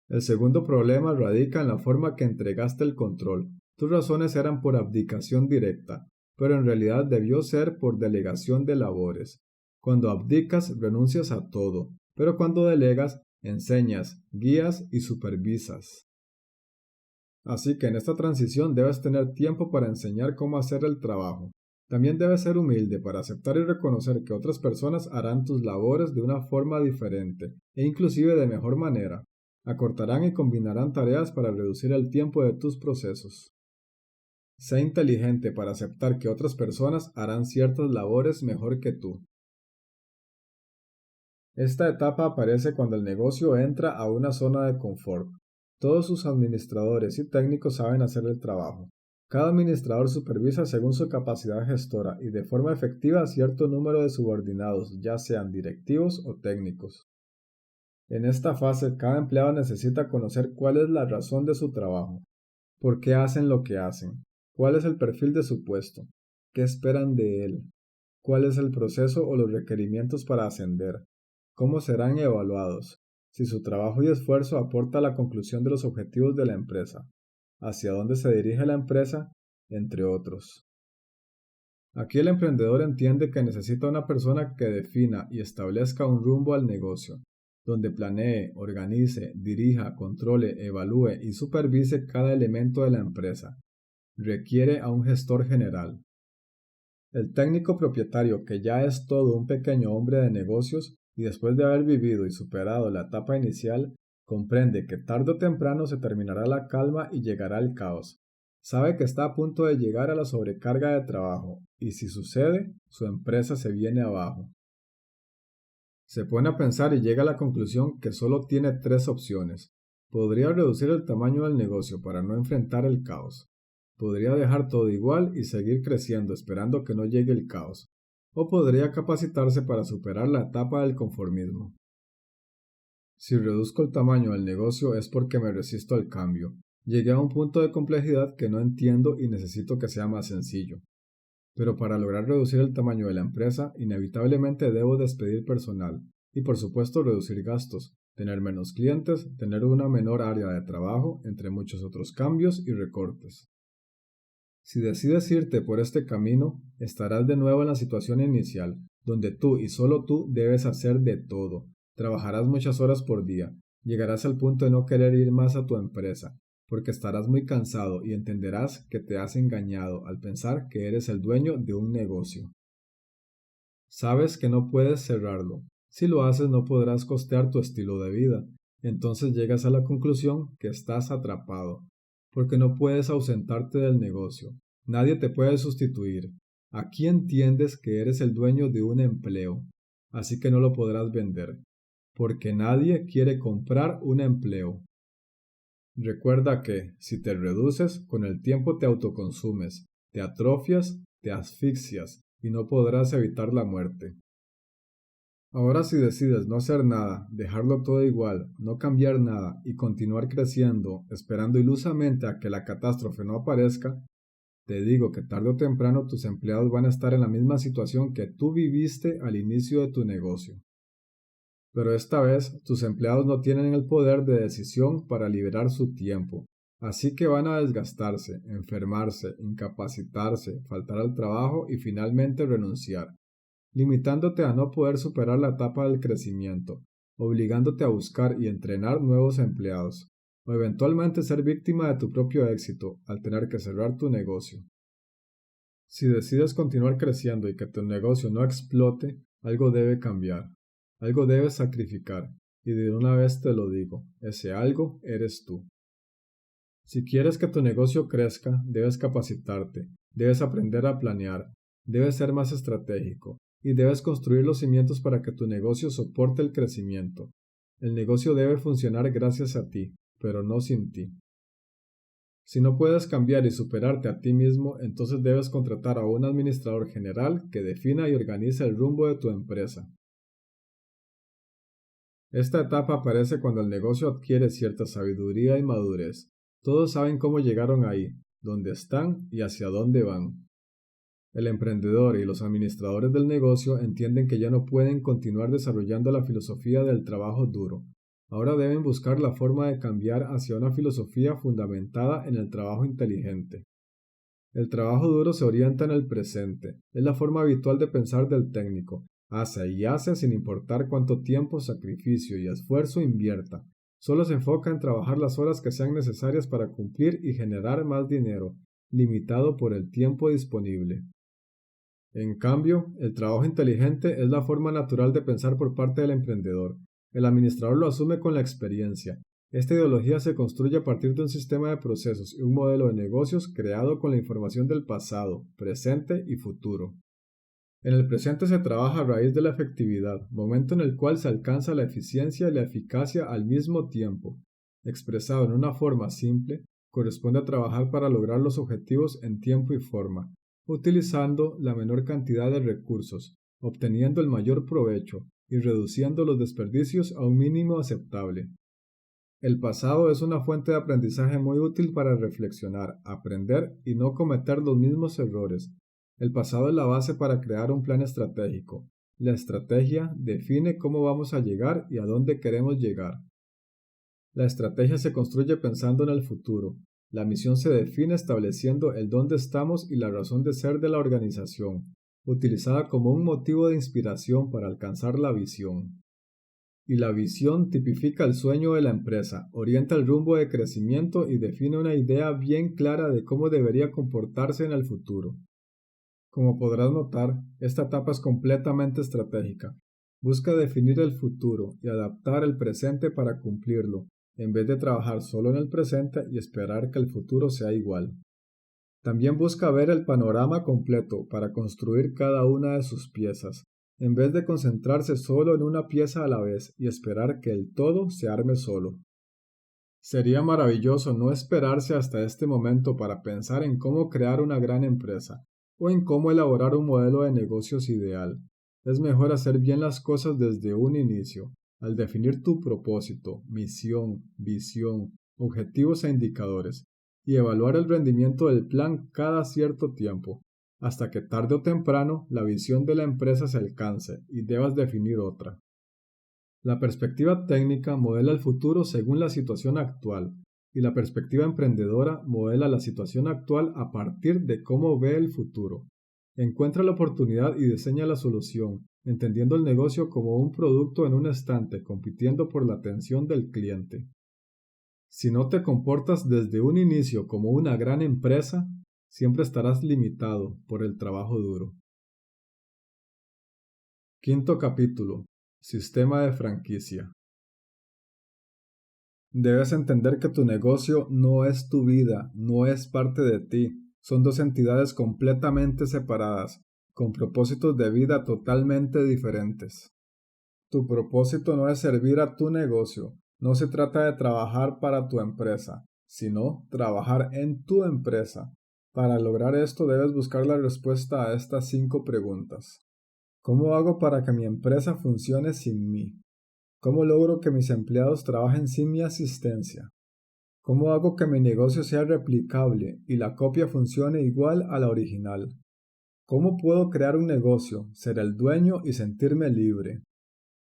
El segundo problema radica en la forma que entregaste el control. Tus razones eran por abdicación directa, pero en realidad debió ser por delegación de labores. Cuando abdicas, renuncias a todo, pero cuando delegas, enseñas, guías y supervisas. Así que en esta transición debes tener tiempo para enseñar cómo hacer el trabajo. También debes ser humilde para aceptar y reconocer que otras personas harán tus labores de una forma diferente e inclusive de mejor manera. Acortarán y combinarán tareas para reducir el tiempo de tus procesos. Sé inteligente para aceptar que otras personas harán ciertas labores mejor que tú. Esta etapa aparece cuando el negocio entra a una zona de confort. Todos sus administradores y técnicos saben hacer el trabajo. Cada administrador supervisa según su capacidad gestora y de forma efectiva cierto número de subordinados, ya sean directivos o técnicos. En esta fase, cada empleado necesita conocer cuál es la razón de su trabajo, por qué hacen lo que hacen, cuál es el perfil de su puesto, qué esperan de él, cuál es el proceso o los requerimientos para ascender, cómo serán evaluados, si su trabajo y esfuerzo aporta a la conclusión de los objetivos de la empresa, hacia dónde se dirige la empresa, entre otros. Aquí el emprendedor entiende que necesita una persona que defina y establezca un rumbo al negocio, donde planee, organice, dirija, controle, evalúe y supervise cada elemento de la empresa. Requiere a un gestor general. El técnico propietario, que ya es todo un pequeño hombre de negocios y después de haber vivido y superado la etapa inicial, comprende que tarde o temprano se terminará la calma y llegará el caos. Sabe que está a punto de llegar a la sobrecarga de trabajo y si sucede, su empresa se viene abajo. Se pone a pensar y llega a la conclusión que solo tiene tres opciones. Podría reducir el tamaño del negocio para no enfrentar el caos. Podría dejar todo igual y seguir creciendo esperando que no llegue el caos. O podría capacitarse para superar la etapa del conformismo. Si reduzco el tamaño del negocio es porque me resisto al cambio. Llegué a un punto de complejidad que no entiendo y necesito que sea más sencillo. Pero para lograr reducir el tamaño de la empresa, inevitablemente debo despedir personal y por supuesto reducir gastos, tener menos clientes, tener una menor área de trabajo, entre muchos otros cambios y recortes. Si decides irte por este camino, estarás de nuevo en la situación inicial, donde tú y solo tú debes hacer de todo. Trabajarás muchas horas por día, llegarás al punto de no querer ir más a tu empresa, porque estarás muy cansado y entenderás que te has engañado al pensar que eres el dueño de un negocio. Sabes que no puedes cerrarlo. Si lo haces no podrás costear tu estilo de vida. Entonces llegas a la conclusión que estás atrapado, porque no puedes ausentarte del negocio. Nadie te puede sustituir. Aquí entiendes que eres el dueño de un empleo, así que no lo podrás vender, porque nadie quiere comprar un empleo. Recuerda que, si te reduces, con el tiempo te autoconsumes, te atrofias, te asfixias y no podrás evitar la muerte. Ahora si decides no hacer nada, dejarlo todo igual, no cambiar nada y continuar creciendo, esperando ilusamente a que la catástrofe no aparezca, te digo que tarde o temprano tus empleados van a estar en la misma situación que tú viviste al inicio de tu negocio. Pero esta vez tus empleados no tienen el poder de decisión para liberar su tiempo, así que van a desgastarse, enfermarse, incapacitarse, faltar al trabajo y finalmente renunciar, limitándote a no poder superar la etapa del crecimiento, obligándote a buscar y entrenar nuevos empleados, o eventualmente ser víctima de tu propio éxito al tener que cerrar tu negocio. Si decides continuar creciendo y que tu negocio no explote, algo debe cambiar. Algo debes sacrificar, y de una vez te lo digo, ese algo eres tú. Si quieres que tu negocio crezca, debes capacitarte, debes aprender a planear, debes ser más estratégico, y debes construir los cimientos para que tu negocio soporte el crecimiento. El negocio debe funcionar gracias a ti, pero no sin ti. Si no puedes cambiar y superarte a ti mismo, entonces debes contratar a un administrador general que defina y organice el rumbo de tu empresa. Esta etapa aparece cuando el negocio adquiere cierta sabiduría y madurez. Todos saben cómo llegaron ahí, dónde están y hacia dónde van. El emprendedor y los administradores del negocio entienden que ya no pueden continuar desarrollando la filosofía del trabajo duro. Ahora deben buscar la forma de cambiar hacia una filosofía fundamentada en el trabajo inteligente. El trabajo duro se orienta en el presente, es la forma habitual de pensar del técnico. Hace y hace sin importar cuánto tiempo, sacrificio y esfuerzo invierta. Solo se enfoca en trabajar las horas que sean necesarias para cumplir y generar más dinero, limitado por el tiempo disponible. En cambio, el trabajo inteligente es la forma natural de pensar por parte del emprendedor. El administrador lo asume con la experiencia. Esta ideología se construye a partir de un sistema de procesos y un modelo de negocios creado con la información del pasado, presente y futuro. En el presente se trabaja a raíz de la efectividad, momento en el cual se alcanza la eficiencia y la eficacia al mismo tiempo. Expresado en una forma simple, corresponde a trabajar para lograr los objetivos en tiempo y forma, utilizando la menor cantidad de recursos, obteniendo el mayor provecho y reduciendo los desperdicios a un mínimo aceptable. El pasado es una fuente de aprendizaje muy útil para reflexionar, aprender y no cometer los mismos errores. El pasado es la base para crear un plan estratégico. La estrategia define cómo vamos a llegar y a dónde queremos llegar. La estrategia se construye pensando en el futuro. La misión se define estableciendo el dónde estamos y la razón de ser de la organización, utilizada como un motivo de inspiración para alcanzar la visión. y la visión tipifica el sueño de la empresa, orienta el rumbo de crecimiento y define una idea bien clara de cómo debería comportarse en el futuro. Como podrás notar, esta etapa es completamente estratégica. Busca definir el futuro y adaptar el presente para cumplirlo, en vez de trabajar solo en el presente y esperar que el futuro sea igual. También busca ver el panorama completo para construir cada una de sus piezas, en vez de concentrarse solo en una pieza a la vez y esperar que el todo se arme solo. Sería maravilloso no esperarse hasta este momento para pensar en cómo crear una gran empresa o en cómo elaborar un modelo de negocios ideal. Es mejor hacer bien las cosas desde un inicio, al definir tu propósito, misión, visión, objetivos e indicadores, y evaluar el rendimiento del plan cada cierto tiempo, hasta que tarde o temprano la visión de la empresa se alcance y debas definir otra. La perspectiva técnica modela el futuro según la situación actual, y la perspectiva emprendedora modela la situación actual a partir de cómo ve el futuro. Encuentra la oportunidad y diseña la solución, entendiendo el negocio como un producto en un estante, compitiendo por la atención del cliente. Si no te comportas desde un inicio como una gran empresa, siempre estarás limitado por el trabajo duro. Quinto capítulo. Sistema de franquicia. Debes entender que tu negocio no es tu vida, no es parte de ti. Son dos entidades completamente separadas, con propósitos de vida totalmente diferentes. Tu propósito no es servir a tu negocio, no se trata de trabajar para tu empresa, sino trabajar en tu empresa. Para lograr esto debes buscar la respuesta a estas 5 preguntas. ¿Cómo hago para que mi empresa funcione sin mí? ¿Cómo logro que mis empleados trabajen sin mi asistencia? ¿Cómo hago que mi negocio sea replicable y la copia funcione igual a la original? ¿Cómo puedo crear un negocio, ser el dueño y sentirme libre?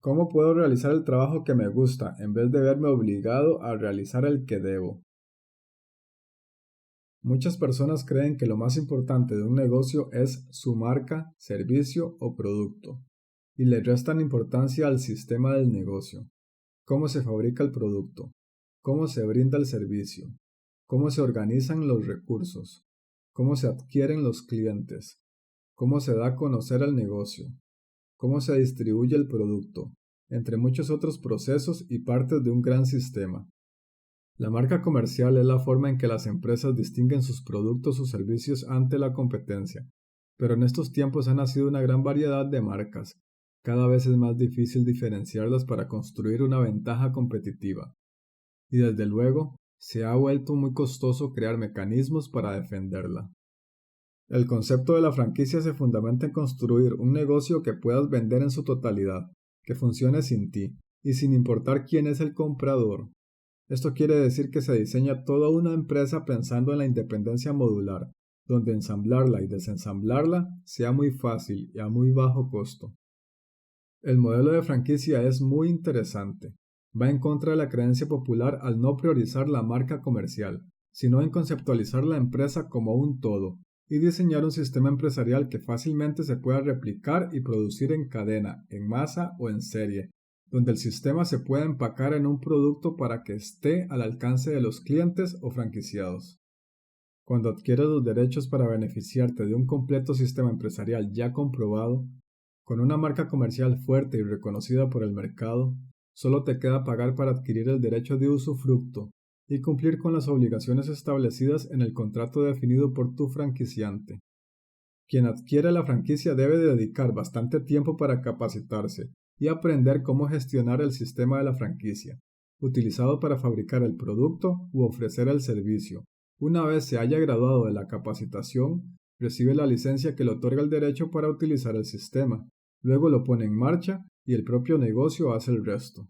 ¿Cómo puedo realizar el trabajo que me gusta en vez de verme obligado a realizar el que debo? Muchas personas creen que lo más importante de un negocio es su marca, servicio o producto, y le restan importancia al sistema del negocio. Cómo se fabrica el producto, cómo se brinda el servicio, cómo se organizan los recursos, cómo se adquieren los clientes, cómo se da a conocer el negocio, cómo se distribuye el producto, entre muchos otros procesos y partes de un gran sistema. La marca comercial es la forma en que las empresas distinguen sus productos o servicios ante la competencia, pero en estos tiempos ha nacido una gran variedad de marcas. Cada vez es más difícil diferenciarlas para construir una ventaja competitiva. Y desde luego, se ha vuelto muy costoso crear mecanismos para defenderla. El concepto de la franquicia se fundamenta en construir un negocio que puedas vender en su totalidad, que funcione sin ti, y sin importar quién es el comprador. Esto quiere decir que se diseña toda una empresa pensando en la independencia modular, donde ensamblarla y desensamblarla sea muy fácil y a muy bajo costo. El modelo de franquicia es muy interesante. Va en contra de la creencia popular al no priorizar la marca comercial, sino en conceptualizar la empresa como un todo y diseñar un sistema empresarial que fácilmente se pueda replicar y producir en cadena, en masa o en serie, donde el sistema se pueda empacar en un producto para que esté al alcance de los clientes o franquiciados. Cuando adquieres los derechos para beneficiarte de un completo sistema empresarial ya comprobado, con una marca comercial fuerte y reconocida por el mercado, solo te queda pagar para adquirir el derecho de usufructo y cumplir con las obligaciones establecidas en el contrato definido por tu franquiciante. Quien adquiere la franquicia debe dedicar bastante tiempo para capacitarse y aprender cómo gestionar el sistema de la franquicia, utilizado para fabricar el producto u ofrecer el servicio. Una vez se haya graduado de la capacitación, recibe la licencia que le otorga el derecho para utilizar el sistema. Luego lo pone en marcha y el propio negocio hace el resto.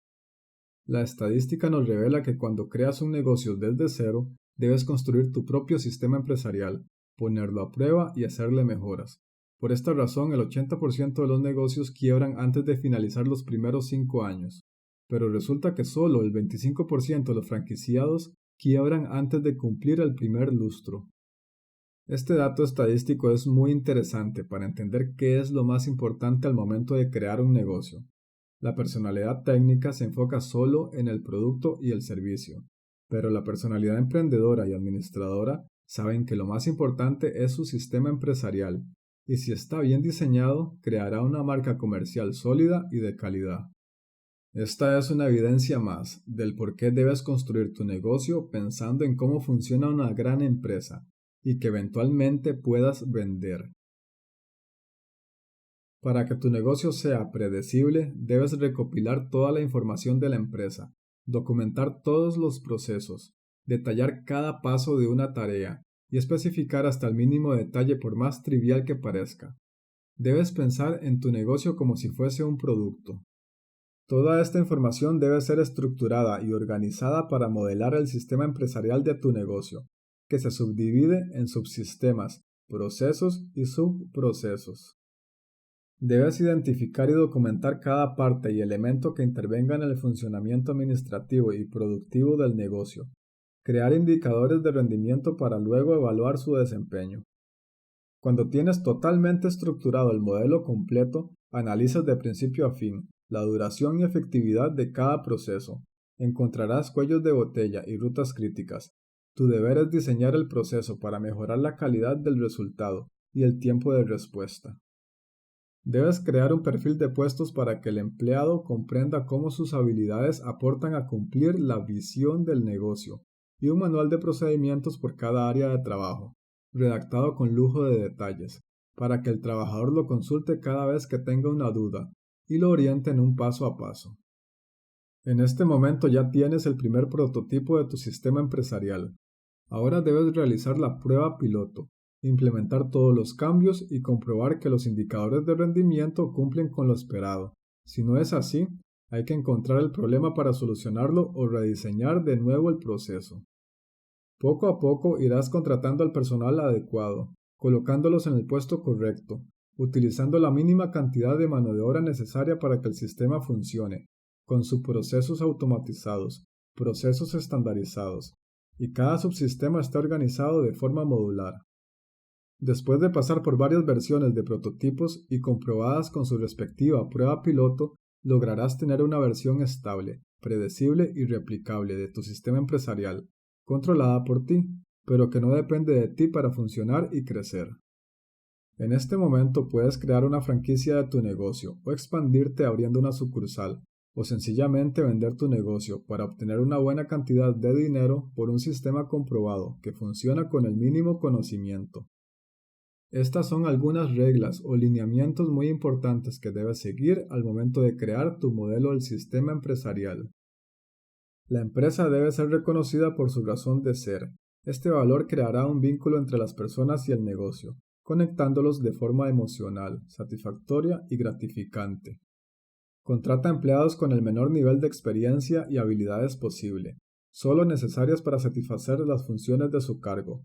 La estadística nos revela que cuando creas un negocio desde cero, debes construir tu propio sistema empresarial, ponerlo a prueba y hacerle mejoras. Por esta razón, el 80% de los negocios quiebran antes de finalizar los primeros 5 años, pero resulta que solo el 25% de los franquiciados quiebran antes de cumplir el primer lustro. Este dato estadístico es muy interesante para entender qué es lo más importante al momento de crear un negocio. La personalidad técnica se enfoca solo en el producto y el servicio, pero la personalidad emprendedora y administradora saben que lo más importante es su sistema empresarial, y si está bien diseñado, creará una marca comercial sólida y de calidad. Esta es una evidencia más del por qué debes construir tu negocio pensando en cómo funciona una gran empresa y que eventualmente puedas vender. Para que tu negocio sea predecible, debes recopilar toda la información de la empresa, documentar todos los procesos, detallar cada paso de una tarea y especificar hasta el mínimo detalle por más trivial que parezca. Debes pensar en tu negocio como si fuese un producto. Toda esta información debe ser estructurada y organizada para modelar el sistema empresarial de tu negocio, que se subdivide en subsistemas, procesos y subprocesos. Debes identificar y documentar cada parte y elemento que intervenga en el funcionamiento administrativo y productivo del negocio. Crear indicadores de rendimiento para luego evaluar su desempeño. Cuando tienes totalmente estructurado el modelo completo, analizas de principio a fin la duración y efectividad de cada proceso. Encontrarás cuellos de botella y rutas críticas. Tu deber es diseñar el proceso para mejorar la calidad del resultado y el tiempo de respuesta. Debes crear un perfil de puestos para que el empleado comprenda cómo sus habilidades aportan a cumplir la visión del negocio y un manual de procedimientos por cada área de trabajo, redactado con lujo de detalles, para que el trabajador lo consulte cada vez que tenga una duda y lo oriente en un paso a paso. En este momento ya tienes el primer prototipo de tu sistema empresarial. Ahora debes realizar la prueba piloto, implementar todos los cambios y comprobar que los indicadores de rendimiento cumplen con lo esperado. Si no es así, hay que encontrar el problema para solucionarlo o rediseñar de nuevo el proceso. Poco a poco irás contratando al personal adecuado, colocándolos en el puesto correcto, utilizando la mínima cantidad de mano de obra necesaria para que el sistema funcione, con sus procesos automatizados, procesos estandarizados, y cada subsistema está organizado de forma modular. Después de pasar por varias versiones de prototipos y comprobadas con su respectiva prueba piloto, lograrás tener una versión estable, predecible y replicable de tu sistema empresarial, controlada por ti, pero que no depende de ti para funcionar y crecer. En este momento puedes crear una franquicia de tu negocio o expandirte abriendo una sucursal, o sencillamente vender tu negocio para obtener una buena cantidad de dinero por un sistema comprobado que funciona con el mínimo conocimiento. Estas son algunas reglas o lineamientos muy importantes que debes seguir al momento de crear tu modelo del sistema empresarial. La empresa debe ser reconocida por su razón de ser. Este valor creará un vínculo entre las personas y el negocio, conectándolos de forma emocional, satisfactoria y gratificante. Contrata empleados con el menor nivel de experiencia y habilidades posible, solo necesarias para satisfacer las funciones de su cargo.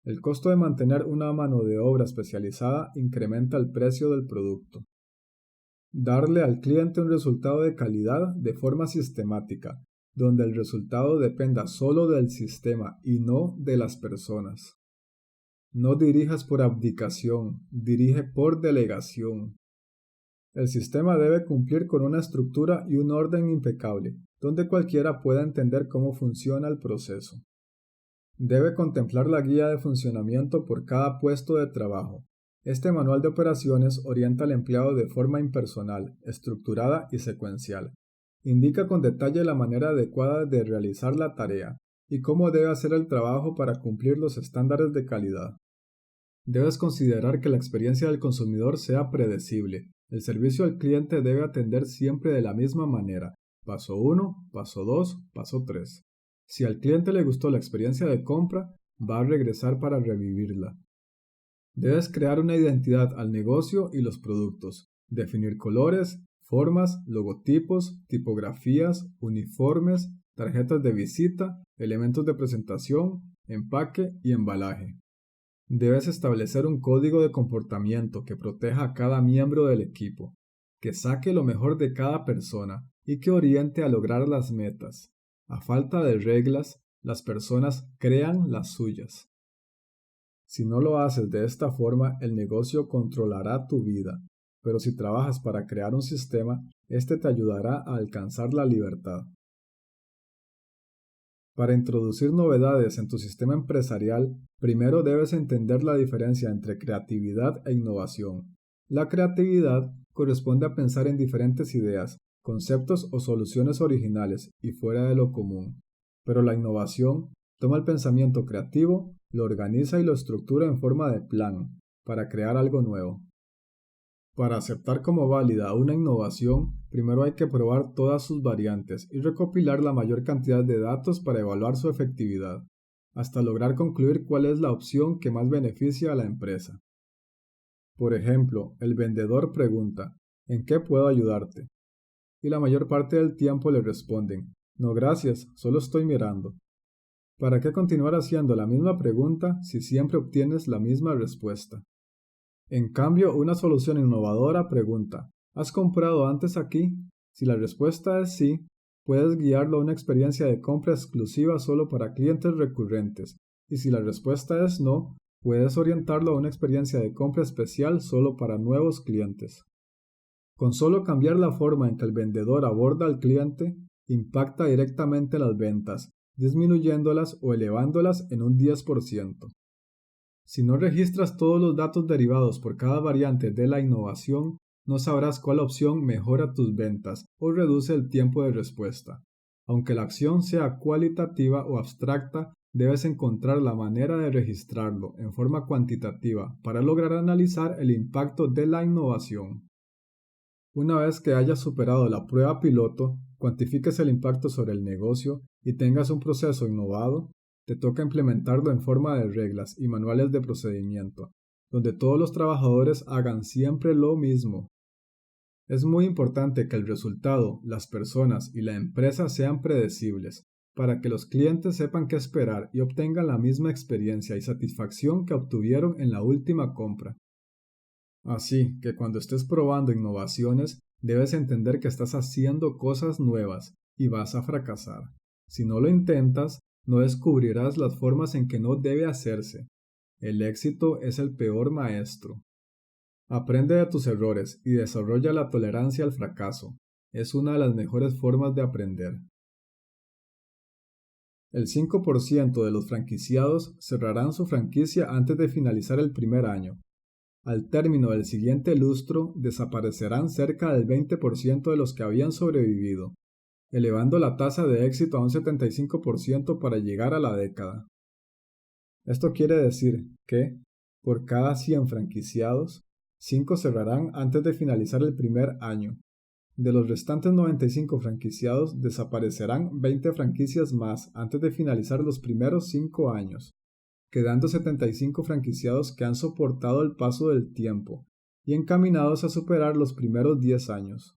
El costo de mantener una mano de obra especializada incrementa el precio del producto. Darle al cliente un resultado de calidad de forma sistemática, donde el resultado dependa solo del sistema y no de las personas. No dirijas por abdicación, dirige por delegación. El sistema debe cumplir con una estructura y un orden impecable, donde cualquiera pueda entender cómo funciona el proceso. Debe contemplar la guía de funcionamiento por cada puesto de trabajo. Este manual de operaciones orienta al empleado de forma impersonal, estructurada y secuencial. Indica con detalle la manera adecuada de realizar la tarea y cómo debe hacer el trabajo para cumplir los estándares de calidad. Debes considerar que la experiencia del consumidor sea predecible. El servicio al cliente debe atender siempre de la misma manera. Paso 1, paso 2, paso 3. Si al cliente le gustó la experiencia de compra, va a regresar para revivirla. Debes crear una identidad al negocio y los productos, definir colores, formas, logotipos, tipografías, uniformes, tarjetas de visita, elementos de presentación, empaque y embalaje. Debes establecer un código de comportamiento que proteja a cada miembro del equipo, que saque lo mejor de cada persona y que oriente a lograr las metas. A falta de reglas, las personas crean las suyas. Si no lo haces de esta forma, el negocio controlará tu vida. pero si trabajas para crear un sistema, este te ayudará a alcanzar la libertad. Para introducir novedades en tu sistema empresarial, primero debes entender la diferencia entre creatividad e innovación. La creatividad corresponde a pensar en diferentes ideas, conceptos o soluciones originales y fuera de lo común. Pero la innovación toma el pensamiento creativo, lo organiza y lo estructura en forma de plan, para crear algo nuevo. Para aceptar como válida una innovación, primero hay que probar todas sus variantes y recopilar la mayor cantidad de datos para evaluar su efectividad, hasta lograr concluir cuál es la opción que más beneficia a la empresa. Por ejemplo, el vendedor pregunta, ¿en qué puedo ayudarte? Y la mayor parte del tiempo le responden, no gracias, solo estoy mirando. ¿Para qué continuar haciendo la misma pregunta si siempre obtienes la misma respuesta? En cambio, una solución innovadora pregunta, ¿has comprado antes aquí? Si la respuesta es sí, puedes guiarlo a una experiencia de compra exclusiva solo para clientes recurrentes, y si la respuesta es no, puedes orientarlo a una experiencia de compra especial solo para nuevos clientes. Con solo cambiar la forma en que el vendedor aborda al cliente, impacta directamente las ventas, disminuyéndolas o elevándolas en un 10%. Si no registras todos los datos derivados por cada variante de la innovación, no sabrás cuál opción mejora tus ventas o reduce el tiempo de respuesta. Aunque la acción sea cualitativa o abstracta, debes encontrar la manera de registrarlo en forma cuantitativa para lograr analizar el impacto de la innovación. Una vez que hayas superado la prueba piloto, cuantifiques el impacto sobre el negocio y tengas un proceso innovado, te toca implementarlo en forma de reglas y manuales de procedimiento, donde todos los trabajadores hagan siempre lo mismo. Es muy importante que el resultado, las personas y la empresa sean predecibles, para que los clientes sepan qué esperar y obtengan la misma experiencia y satisfacción que obtuvieron en la última compra. Así que cuando estés probando innovaciones, debes entender que estás haciendo cosas nuevas y vas a fracasar. Si no lo intentas, no descubrirás las formas en que no debe hacerse. El éxito es el peor maestro. Aprende de tus errores y desarrolla la tolerancia al fracaso. Es una de las mejores formas de aprender. El 5% de los franquiciados cerrarán su franquicia antes de finalizar el primer año. Al término del siguiente lustro, desaparecerán cerca del 20% de los que habían sobrevivido, elevando la tasa de éxito a un 75% para llegar a la década. Esto quiere decir que, por cada 100 franquiciados, 5 cerrarán antes de finalizar el primer año. De los restantes 95 franquiciados, desaparecerán 20 franquicias más antes de finalizar los primeros 5 años, quedando 75 franquiciados que han soportado el paso del tiempo y encaminados a superar los primeros 10 años.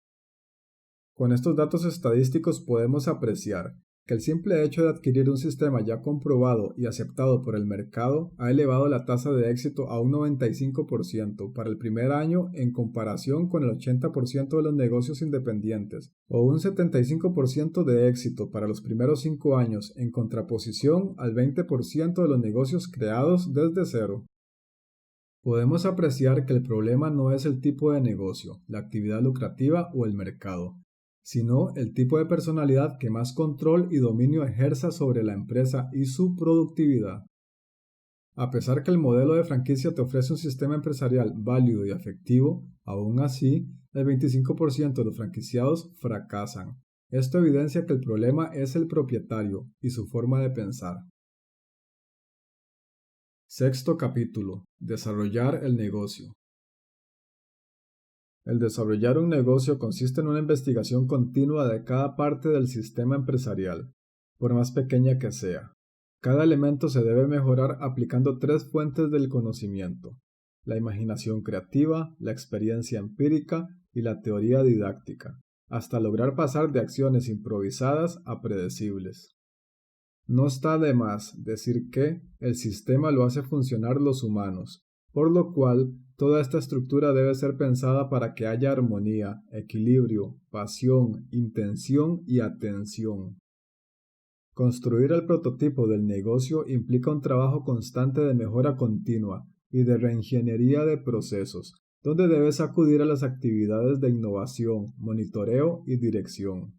Con estos datos estadísticos podemos apreciar que el simple hecho de adquirir un sistema ya comprobado y aceptado por el mercado ha elevado la tasa de éxito a un 95% para el primer año en comparación con el 80% de los negocios independientes, o un 75% de éxito para los primeros 5 años en contraposición al 20% de los negocios creados desde cero. Podemos apreciar que el problema no es el tipo de negocio, la actividad lucrativa o el mercado, sino el tipo de personalidad que más control y dominio ejerza sobre la empresa y su productividad. A pesar que el modelo de franquicia te ofrece un sistema empresarial válido y efectivo, aún así, el 25% de los franquiciados fracasan. Esto evidencia que el problema es el propietario y su forma de pensar. Sexto capítulo. Desarrollar el negocio. El desarrollar un negocio consiste en una investigación continua de cada parte del sistema empresarial, por más pequeña que sea. Cada elemento se debe mejorar aplicando 3 fuentes del conocimiento: la imaginación creativa, la experiencia empírica y la teoría didáctica, hasta lograr pasar de acciones improvisadas a predecibles. No está de más decir que el sistema lo hace funcionar los humanos, por lo cual toda esta estructura debe ser pensada para que haya armonía, equilibrio, pasión, intención y atención. Construir el prototipo del negocio implica un trabajo constante de mejora continua y de reingeniería de procesos, donde debes acudir a las actividades de innovación, monitoreo y dirección.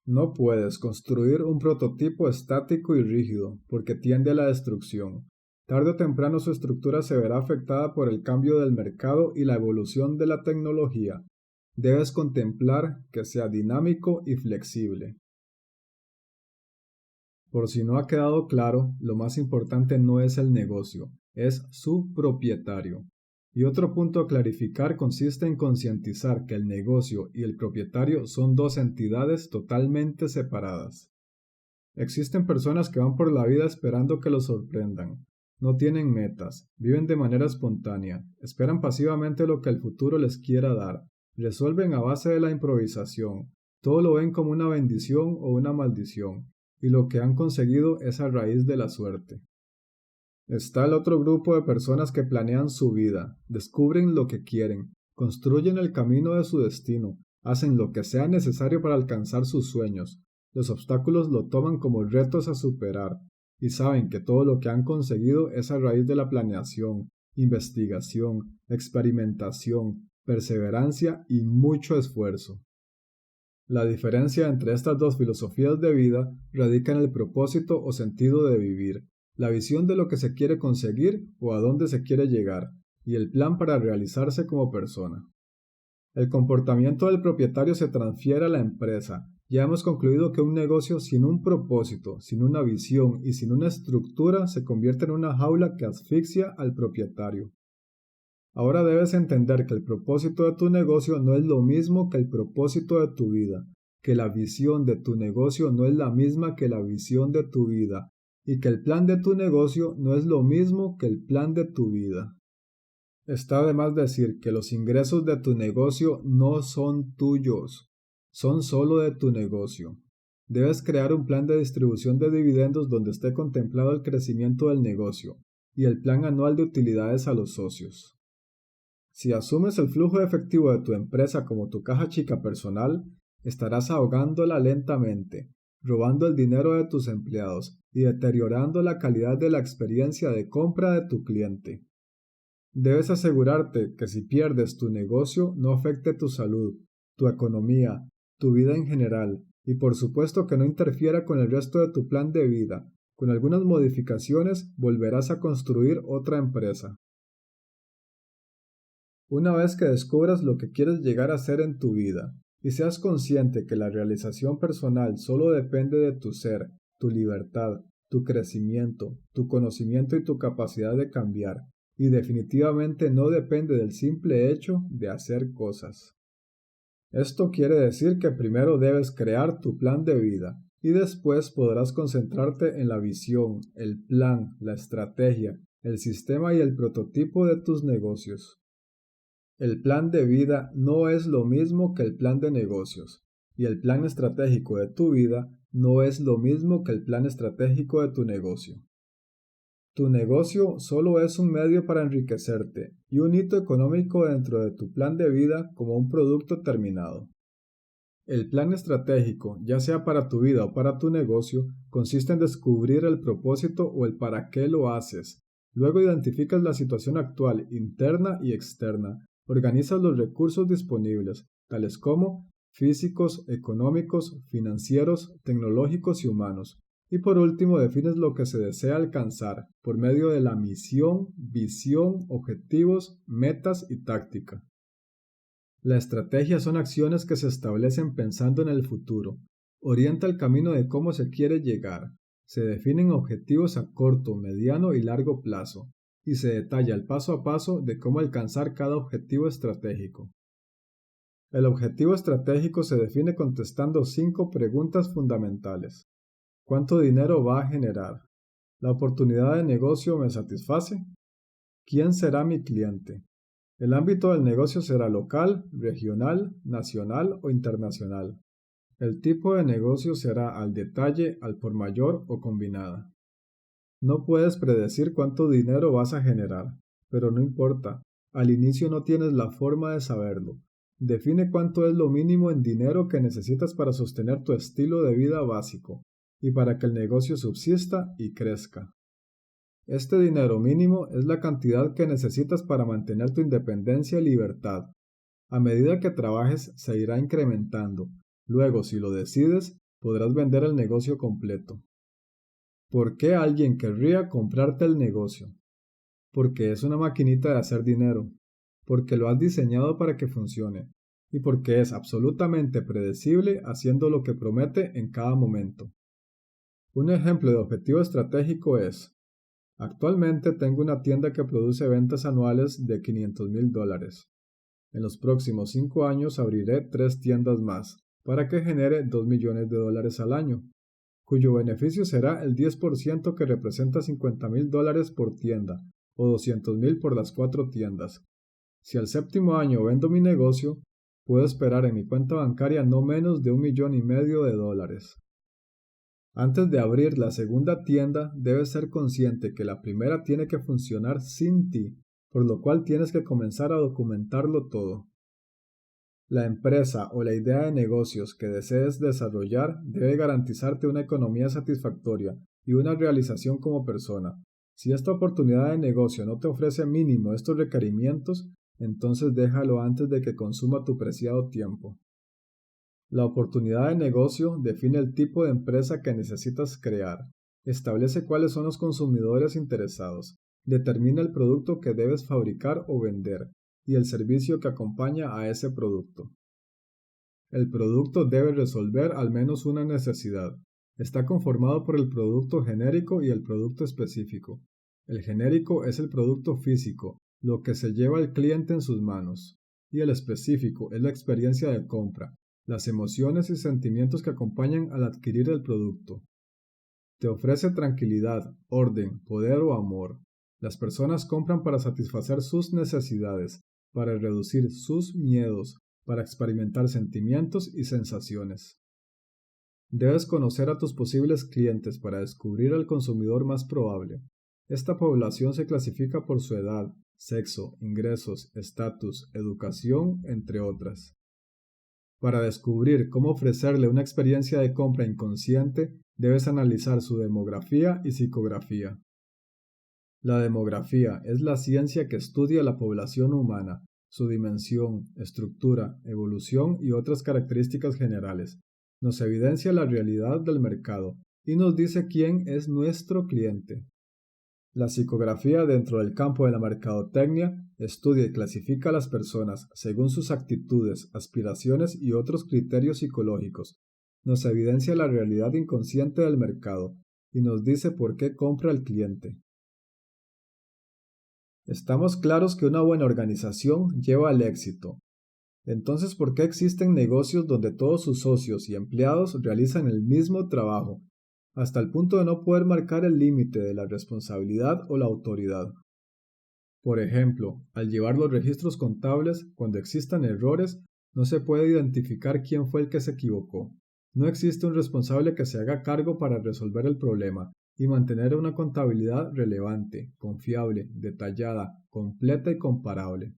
No puedes construir un prototipo estático y rígido, porque tiende a la destrucción. Tarde o temprano su estructura se verá afectada por el cambio del mercado y la evolución de la tecnología. Debes contemplar que sea dinámico y flexible. Por si no ha quedado claro, lo más importante no es el negocio, es su propietario. Y otro punto a clarificar consiste en concientizar que el negocio y el propietario son dos entidades totalmente separadas. Existen personas que van por la vida esperando que los sorprendan. No tienen metas, viven de manera espontánea, esperan pasivamente lo que el futuro les quiera dar, resuelven a base de la improvisación, todo lo ven como una bendición o una maldición, y lo que han conseguido es a raíz de la suerte. Está el otro grupo de personas que planean su vida, descubren lo que quieren, construyen el camino de su destino, hacen lo que sea necesario para alcanzar sus sueños. Los obstáculos lo toman como retos a superar y saben que todo lo que han conseguido es a raíz de la planeación, investigación, experimentación, perseverancia y mucho esfuerzo. La diferencia entre estas dos filosofías de vida radica en el propósito o sentido de vivir, la visión de lo que se quiere conseguir o a dónde se quiere llegar, y el plan para realizarse como persona. El comportamiento del propietario se transfiere a la empresa. Ya hemos concluido que un negocio sin un propósito, sin una visión y sin una estructura se convierte en una jaula que asfixia al propietario. Ahora debes entender que el propósito de tu negocio no es lo mismo que el propósito de tu vida, que la visión de tu negocio no es la misma que la visión de tu vida, y que el plan de tu negocio no es lo mismo que el plan de tu vida. Está de más decir que los ingresos de tu negocio no son tuyos, son solo de tu negocio. Debes crear un plan de distribución de dividendos donde esté contemplado el crecimiento del negocio y el plan anual de utilidades a los socios. Si asumes el flujo de efectivo de tu empresa como tu caja chica personal, estarás ahogándola lentamente, robando el dinero de tus empleados y deteriorando la calidad de la experiencia de compra de tu cliente. Debes asegurarte que si pierdes tu negocio no afecte tu salud, tu economía, tu vida en general y por supuesto que no interfiera con el resto de tu plan de vida. Con algunas modificaciones volverás a construir otra empresa. Una vez que descubras lo que quieres llegar a ser en tu vida y seas consciente que la realización personal solo depende de tu ser, tu libertad, tu crecimiento, tu conocimiento y tu capacidad de cambiar, y definitivamente no depende del simple hecho de hacer cosas. Esto quiere decir que primero debes crear tu plan de vida y después podrás concentrarte en la visión, el plan, la estrategia, el sistema y el prototipo de tus negocios. El plan de vida no es lo mismo que el plan de negocios, y el plan estratégico de tu vida no es lo mismo que el plan estratégico de tu negocio. Tu negocio solo es un medio para enriquecerte y un hito económico dentro de tu plan de vida como un producto terminado. El plan estratégico, ya sea para tu vida o para tu negocio, consiste en descubrir el propósito o el para qué lo haces. Luego identificas la situación actual, interna y externa. Organizas los recursos disponibles, tales como físicos, económicos, financieros, tecnológicos y humanos. Y por último, defines lo que se desea alcanzar por medio de la misión, visión, objetivos, metas y táctica. La estrategia son acciones que se establecen pensando en el futuro. Orienta el camino de cómo se quiere llegar. Se definen objetivos a corto, mediano y largo plazo, y se detalla el paso a paso de cómo alcanzar cada objetivo estratégico. El objetivo estratégico se define contestando 5 preguntas fundamentales. ¿Cuánto dinero va a generar? ¿La oportunidad de negocio me satisface? ¿Quién será mi cliente? El ámbito del negocio será local, regional, nacional o internacional. El tipo de negocio será al detalle, al por mayor o combinada. No puedes predecir cuánto dinero vas a generar, pero no importa, al inicio no tienes la forma de saberlo. Define cuánto es lo mínimo en dinero que necesitas para sostener tu estilo de vida básico y para que el negocio subsista y crezca. Este dinero mínimo es la cantidad que necesitas para mantener tu independencia y libertad. A medida que trabajes se irá incrementando. Luego, si lo decides, podrás vender el negocio completo. ¿Por qué alguien querría comprarte el negocio? Porque es una maquinita de hacer dinero, porque lo has diseñado para que funcione, y porque es absolutamente predecible haciendo lo que promete en cada momento. Un ejemplo de objetivo estratégico es: actualmente tengo una tienda que produce ventas anuales de $500,000. En los próximos 5 años abriré 3 tiendas más, para que genere $2 millones al año, cuyo beneficio será el 10% que representa $50,000 por tienda, o 200,000 por las 4 tiendas. Si al séptimo año vendo mi negocio, puedo esperar en mi cuenta bancaria no menos de $1,500,000. Antes de abrir la segunda tienda, debes ser consciente que la primera tiene que funcionar sin ti, por lo cual tienes que comenzar a documentarlo todo. La empresa o la idea de negocios que desees desarrollar debe garantizarte una economía satisfactoria y una realización como persona. Si esta oportunidad de negocio no te ofrece mínimo estos requerimientos, entonces déjalo antes de que consuma tu preciado tiempo. La oportunidad de negocio define el tipo de empresa que necesitas crear, establece cuáles son los consumidores interesados, determina el producto que debes fabricar o vender y el servicio que acompaña a ese producto. El producto debe resolver al menos una necesidad. Está conformado por el producto genérico y el producto específico. El genérico es el producto físico, lo que se lleva el cliente en sus manos, y el específico es la experiencia de compra, las emociones y sentimientos que acompañan al adquirir el producto. Te ofrece tranquilidad, orden, poder o amor. Las personas compran para satisfacer sus necesidades, para reducir sus miedos, para experimentar sentimientos y sensaciones. Debes conocer a tus posibles clientes para descubrir al consumidor más probable. Esta población se clasifica por su edad, sexo, ingresos, estatus, educación, entre otras. Para descubrir cómo ofrecerle una experiencia de compra inconsciente, debes analizar su demografía y psicografía. La demografía es la ciencia que estudia la población humana, su dimensión, estructura, evolución y otras características generales. Nos evidencia la realidad del mercado y nos dice quién es nuestro cliente. La psicografía dentro del campo de la mercadotecnia estudia y clasifica a las personas según sus actitudes, aspiraciones y otros criterios psicológicos. Nos evidencia la realidad inconsciente del mercado y nos dice por qué compra el cliente. Estamos claros que una buena organización lleva al éxito. Entonces, ¿por qué existen negocios donde todos sus socios y empleados realizan el mismo trabajo, hasta el punto de no poder marcar el límite de la responsabilidad o la autoridad? Por ejemplo, al llevar los registros contables, cuando existan errores, no se puede identificar quién fue el que se equivocó. No existe un responsable que se haga cargo para resolver el problema y mantener una contabilidad relevante, confiable, detallada, completa y comparable.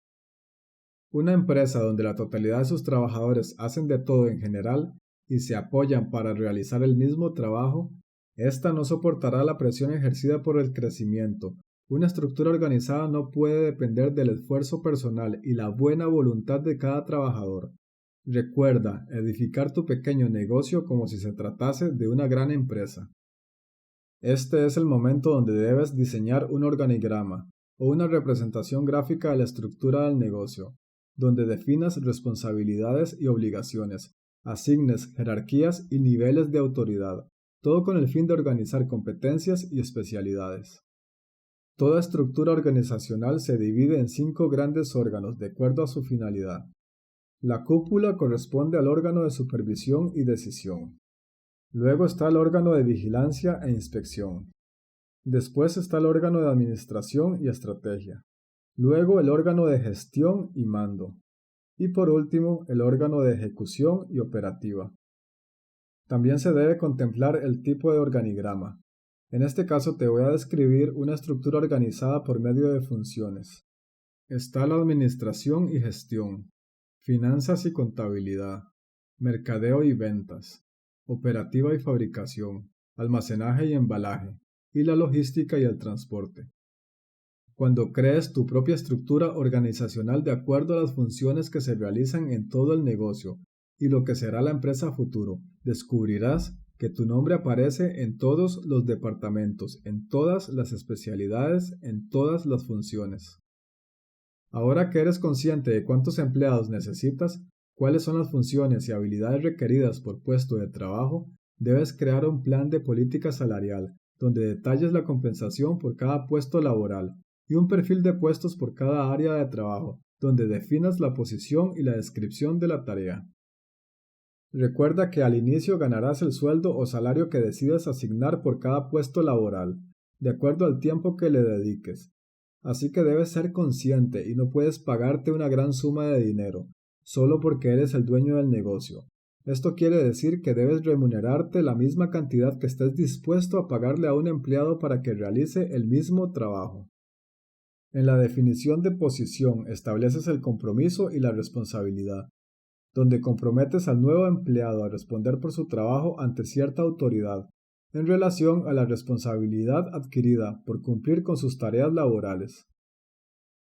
Una empresa donde la totalidad de sus trabajadores hacen de todo en general y se apoyan para realizar el mismo trabajo, ésta no soportará la presión ejercida por el crecimiento. Una estructura organizada no puede depender del esfuerzo personal y la buena voluntad de cada trabajador. Recuerda edificar tu pequeño negocio como si se tratase de una gran empresa. Este es el momento donde debes diseñar un organigrama o una representación gráfica de la estructura del negocio, donde definas responsabilidades y obligaciones, asignes jerarquías y niveles de autoridad, todo con el fin de organizar competencias y especialidades. Toda estructura organizacional se divide en 5 grandes órganos de acuerdo a su finalidad. La cúpula corresponde al órgano de supervisión y decisión. Luego está el órgano de vigilancia e inspección. Después está el órgano de administración y estrategia. Luego el órgano de gestión y mando. Y por último, el órgano de ejecución y operativa. También se debe contemplar el tipo de organigrama. En este caso te voy a describir una estructura organizada por medio de funciones. Está la administración y gestión, finanzas y contabilidad, mercadeo y ventas, operativa y fabricación, almacenaje y embalaje, y la logística y el transporte. Cuando crees tu propia estructura organizacional de acuerdo a las funciones que se realizan en todo el negocio y lo que será la empresa a futuro, descubrirás que tu nombre aparece en todos los departamentos, en todas las especialidades, en todas las funciones. Ahora que eres consciente de cuántos empleados necesitas, cuáles son las funciones y habilidades requeridas por puesto de trabajo, debes crear un plan de política salarial, donde detalles la compensación por cada puesto laboral y un perfil de puestos por cada área de trabajo, donde definas la posición y la descripción de la tarea. Recuerda que al inicio ganarás el sueldo o salario que decidas asignar por cada puesto laboral, de acuerdo al tiempo que le dediques. Así que debes ser consciente y no puedes pagarte una gran suma de dinero, solo porque eres el dueño del negocio. Esto quiere decir que debes remunerarte la misma cantidad que estés dispuesto a pagarle a un empleado para que realice el mismo trabajo. En la definición de posición estableces el compromiso y la responsabilidad, donde comprometes al nuevo empleado a responder por su trabajo ante cierta autoridad, en relación a la responsabilidad adquirida por cumplir con sus tareas laborales.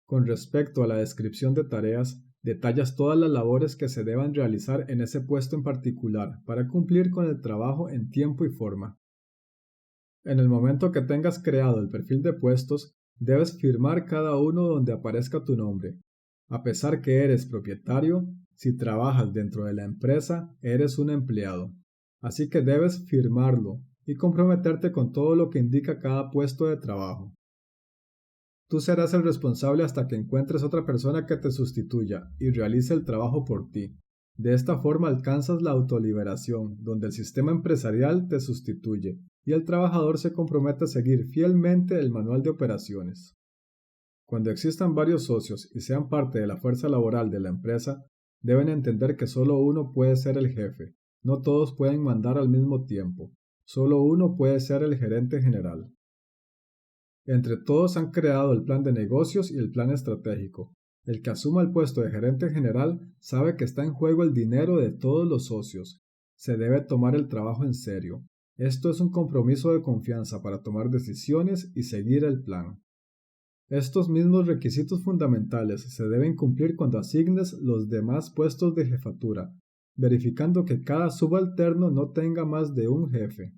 Con respecto a la descripción de tareas, detallas todas las labores que se deban realizar en ese puesto en particular para cumplir con el trabajo en tiempo y forma. En el momento que tengas creado el perfil de puestos, debes firmar cada uno donde aparezca tu nombre. A pesar que eres propietario, si trabajas dentro de la empresa, eres un empleado. Así que debes firmarlo y comprometerte con todo lo que indica cada puesto de trabajo. Tú serás el responsable hasta que encuentres otra persona que te sustituya y realice el trabajo por ti. De esta forma alcanzas la autoliberación, donde el sistema empresarial te sustituye y el trabajador se compromete a seguir fielmente el manual de operaciones. Cuando existan varios socios y sean parte de la fuerza laboral de la empresa, deben entender que solo uno puede ser el jefe. No todos pueden mandar al mismo tiempo. Solo uno puede ser el gerente general. Entre todos han creado el plan de negocios y el plan estratégico. El que asuma el puesto de gerente general sabe que está en juego el dinero de todos los socios. Se debe tomar el trabajo en serio. Esto es un compromiso de confianza para tomar decisiones y seguir el plan. Estos mismos requisitos fundamentales se deben cumplir cuando asignes los demás puestos de jefatura, verificando que cada subalterno no tenga más de un jefe.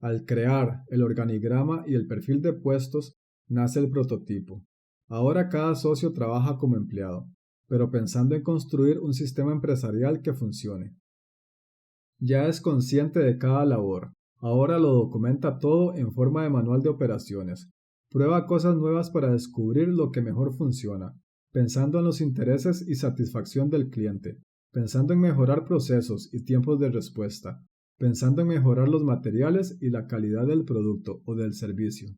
Al crear el organigrama y el perfil de puestos, nace el prototipo. Ahora cada socio trabaja como empleado, pero pensando en construir un sistema empresarial que funcione. Ya es consciente de cada labor. Ahora lo documenta todo en forma de manual de operaciones. Prueba cosas nuevas para descubrir lo que mejor funciona, pensando en los intereses y satisfacción del cliente, pensando en mejorar procesos y tiempos de respuesta, pensando en mejorar los materiales y la calidad del producto o del servicio.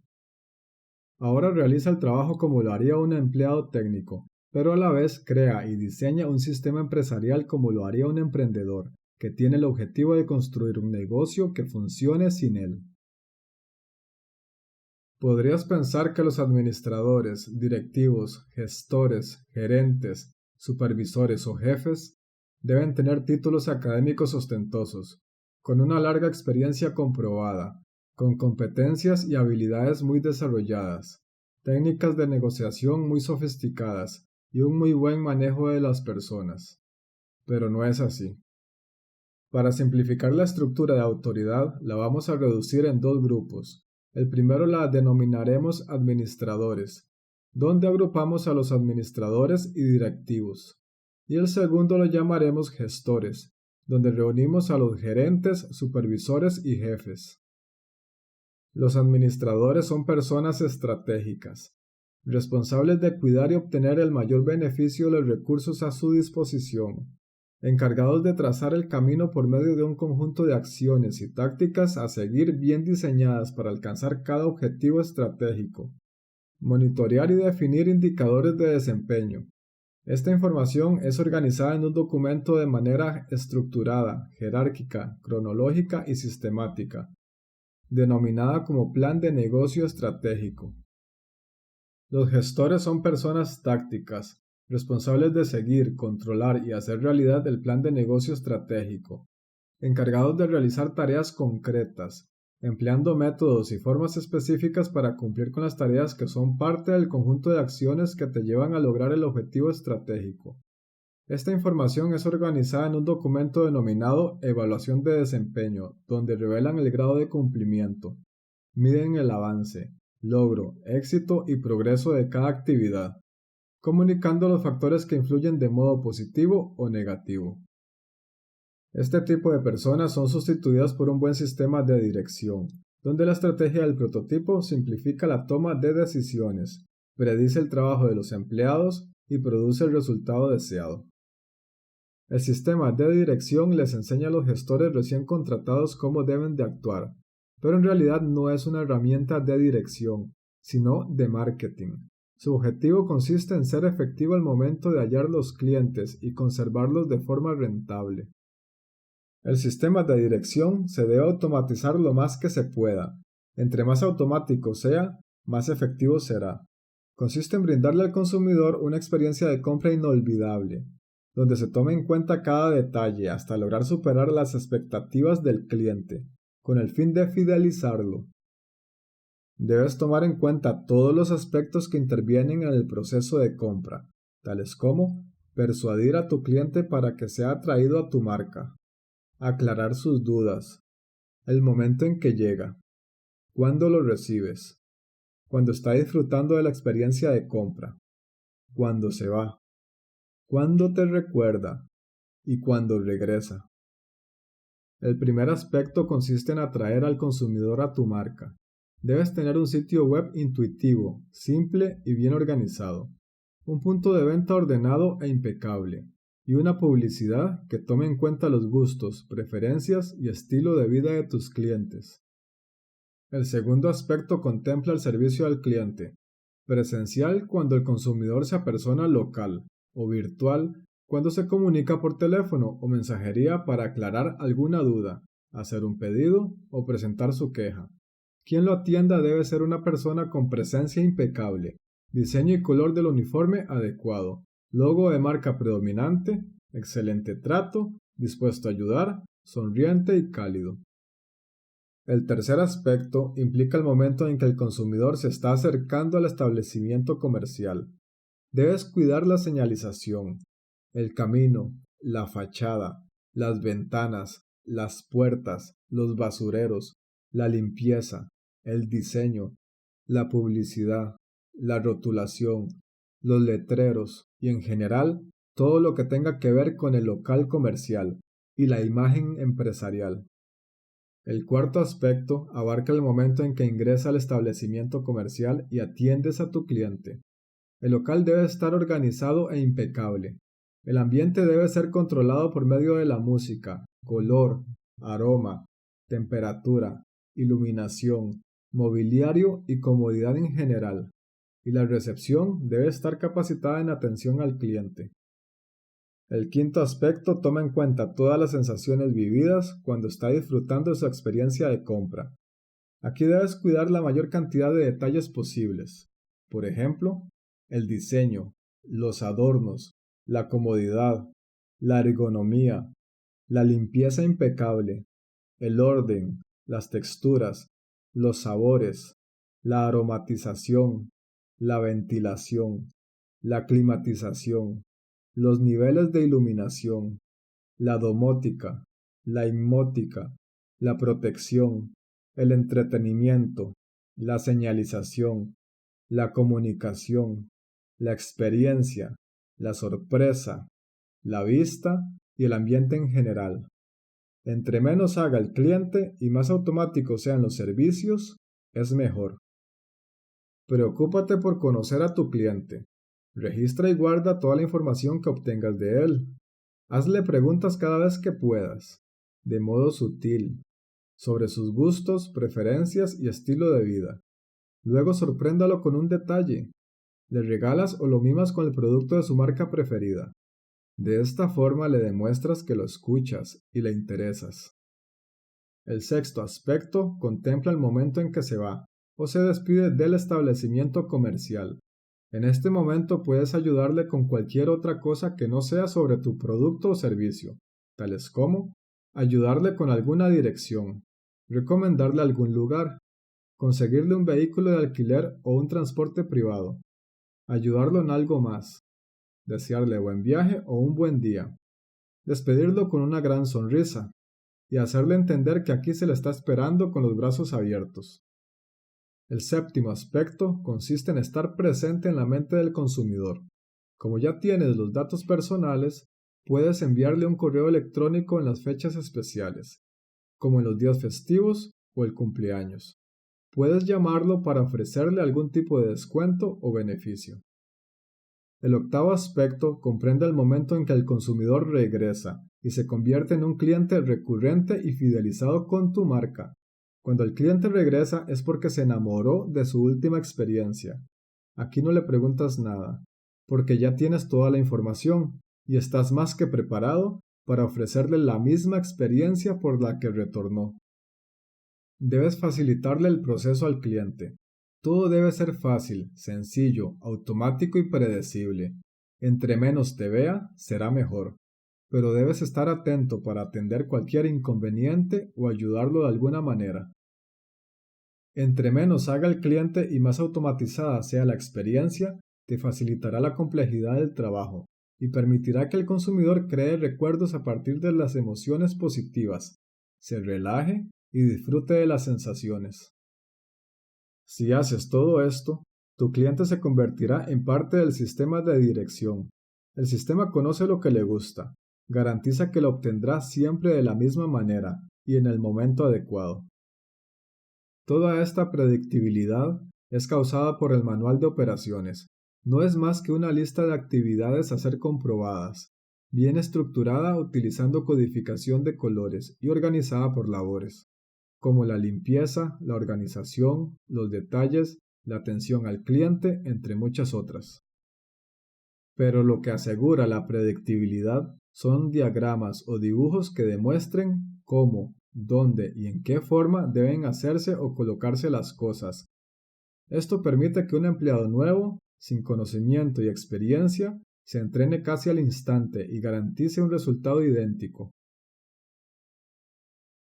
Ahora realiza el trabajo como lo haría un empleado técnico, pero a la vez crea y diseña un sistema empresarial como lo haría un emprendedor, que tiene el objetivo de construir un negocio que funcione sin él. Podrías pensar que los administradores, directivos, gestores, gerentes, supervisores o jefes deben tener títulos académicos ostentosos, con una larga experiencia comprobada, con competencias y habilidades muy desarrolladas, técnicas de negociación muy sofisticadas y un muy buen manejo de las personas. Pero no es así. Para simplificar la estructura de autoridad, la vamos a reducir en dos grupos. El primero la denominaremos administradores, donde agrupamos a los administradores y directivos. Y el segundo lo llamaremos gestores, donde reunimos a los gerentes, supervisores y jefes. Los administradores son personas estratégicas, responsables de cuidar y obtener el mayor beneficio de los recursos a su disposición, encargados de trazar el camino por medio de un conjunto de acciones y tácticas a seguir bien diseñadas para alcanzar cada objetivo estratégico, monitorear y definir indicadores de desempeño. Esta información es organizada en un documento de manera estructurada, jerárquica, cronológica y sistemática, denominada como Plan de Negocio Estratégico. Los gestores son personas tácticas, responsables de seguir, controlar y hacer realidad el plan de negocio estratégico, encargados de realizar tareas concretas, empleando métodos y formas específicas para cumplir con las tareas que son parte del conjunto de acciones que te llevan a lograr el objetivo estratégico. Esta información es organizada en un documento denominado Evaluación de Desempeño, donde revelan el grado de cumplimiento, miden el avance, logro, éxito y progreso de cada actividad, comunicando los factores que influyen de modo positivo o negativo. Este tipo de personas son sustituidas por un buen sistema de dirección, donde la estrategia del prototipo simplifica la toma de decisiones, predice el trabajo de los empleados y produce el resultado deseado. El sistema de dirección les enseña a los gestores recién contratados cómo deben de actuar, pero en realidad no es una herramienta de dirección, sino de marketing. Su objetivo consiste en ser efectivo al momento de hallar los clientes y conservarlos de forma rentable. El sistema de dirección se debe automatizar lo más que se pueda. Entre más automático sea, más efectivo será. Consiste en brindarle al consumidor una experiencia de compra inolvidable, donde se tome en cuenta cada detalle hasta lograr superar las expectativas del cliente, con el fin de fidelizarlo. Debes tomar en cuenta todos los aspectos que intervienen en el proceso de compra, tales como persuadir a tu cliente para que sea atraído a tu marca, aclarar sus dudas, el momento en que llega, cuándo lo recibes, cuando está disfrutando de la experiencia de compra, cuando se va, cuando te recuerda y cuando regresa. El primer aspecto consiste en atraer al consumidor a tu marca. Debes tener un sitio web intuitivo, simple y bien organizado, un punto de venta ordenado e impecable, y una publicidad que tome en cuenta los gustos, preferencias y estilo de vida de tus clientes. El segundo aspecto contempla el servicio al cliente, presencial cuando el consumidor se apersona local, o virtual cuando se comunica por teléfono o mensajería para aclarar alguna duda, hacer un pedido o presentar su queja. Quien lo atienda debe ser una persona con presencia impecable, diseño y color del uniforme adecuado, logo de marca predominante, excelente trato, dispuesto a ayudar, sonriente y cálido. El tercer aspecto implica el momento en que el consumidor se está acercando al establecimiento comercial. Debes cuidar la señalización, el camino, la fachada, las ventanas, las puertas, los basureros, la limpieza, el diseño, la publicidad, la rotulación, los letreros y en general todo lo que tenga que ver con el local comercial y la imagen empresarial. El cuarto aspecto abarca el momento en que ingresa al establecimiento comercial y atiendes a tu cliente. El local debe estar organizado e impecable. El ambiente debe ser controlado por medio de la música, color, aroma, temperatura, iluminación, mobiliario y comodidad en general. Y la recepción debe estar capacitada en atención al cliente. El quinto aspecto toma en cuenta todas las sensaciones vividas cuando está disfrutando de su experiencia de compra. Aquí debes cuidar la mayor cantidad de detalles posibles. Por ejemplo, el diseño, los adornos, la comodidad, la ergonomía, la limpieza impecable, el orden, las texturas, los sabores, la aromatización, la ventilación, la climatización, los niveles de iluminación, la domótica, la inmótica, la protección, el entretenimiento, la señalización, la comunicación, la experiencia, la sorpresa, la vista y el ambiente en general. Entre menos haga el cliente y más automáticos sean los servicios, es mejor. Preocúpate por conocer a tu cliente. Registra y guarda toda la información que obtengas de él. Hazle preguntas cada vez que puedas, de modo sutil, sobre sus gustos, preferencias y estilo de vida. Luego sorpréndalo con un detalle. Le regalas o lo mimas con el producto de su marca preferida. De esta forma le demuestras que lo escuchas y le interesas. El sexto aspecto contempla el momento en que se va o se despide del establecimiento comercial. En este momento puedes ayudarle con cualquier otra cosa que no sea sobre tu producto o servicio, tales como ayudarle con alguna dirección, recomendarle algún lugar, conseguirle un vehículo de alquiler o un transporte privado, ayudarlo en algo más, desearle buen viaje o un buen día, despedirlo con una gran sonrisa y hacerle entender que aquí se le está esperando con los brazos abiertos. El séptimo aspecto consiste en estar presente en la mente del consumidor. Como ya tienes los datos personales, puedes enviarle un correo electrónico en las fechas especiales, como en los días festivos o el cumpleaños. Puedes llamarlo para ofrecerle algún tipo de descuento o beneficio. El octavo aspecto comprende el momento en que el consumidor regresa y se convierte en un cliente recurrente y fidelizado con tu marca. Cuando el cliente regresa es porque se enamoró de su última experiencia. Aquí no le preguntas nada, porque ya tienes toda la información y estás más que preparado para ofrecerle la misma experiencia por la que retornó. Debes facilitarle el proceso al cliente. Todo debe ser fácil, sencillo, automático y predecible. Entre menos te vea, será mejor. Pero debes estar atento para atender cualquier inconveniente o ayudarlo de alguna manera. Entre menos haga el cliente y más automatizada sea la experiencia, te facilitará la complejidad del trabajo y permitirá que el consumidor cree recuerdos a partir de las emociones positivas, se relaje y disfrute de las sensaciones. Si haces todo esto, tu cliente se convertirá en parte del sistema de dirección. El sistema conoce lo que le gusta, garantiza que lo obtendrá siempre de la misma manera y en el momento adecuado. Toda esta predictibilidad es causada por el manual de operaciones. No es más que una lista de actividades a ser comprobadas, bien estructurada utilizando codificación de colores y organizada por labores, como la limpieza, la organización, los detalles, la atención al cliente, entre muchas otras. Pero lo que asegura la predictibilidad son diagramas o dibujos que demuestren cómo, dónde y en qué forma deben hacerse o colocarse las cosas. Esto permite que un empleado nuevo, sin conocimiento y experiencia, se entrene casi al instante y garantice un resultado idéntico.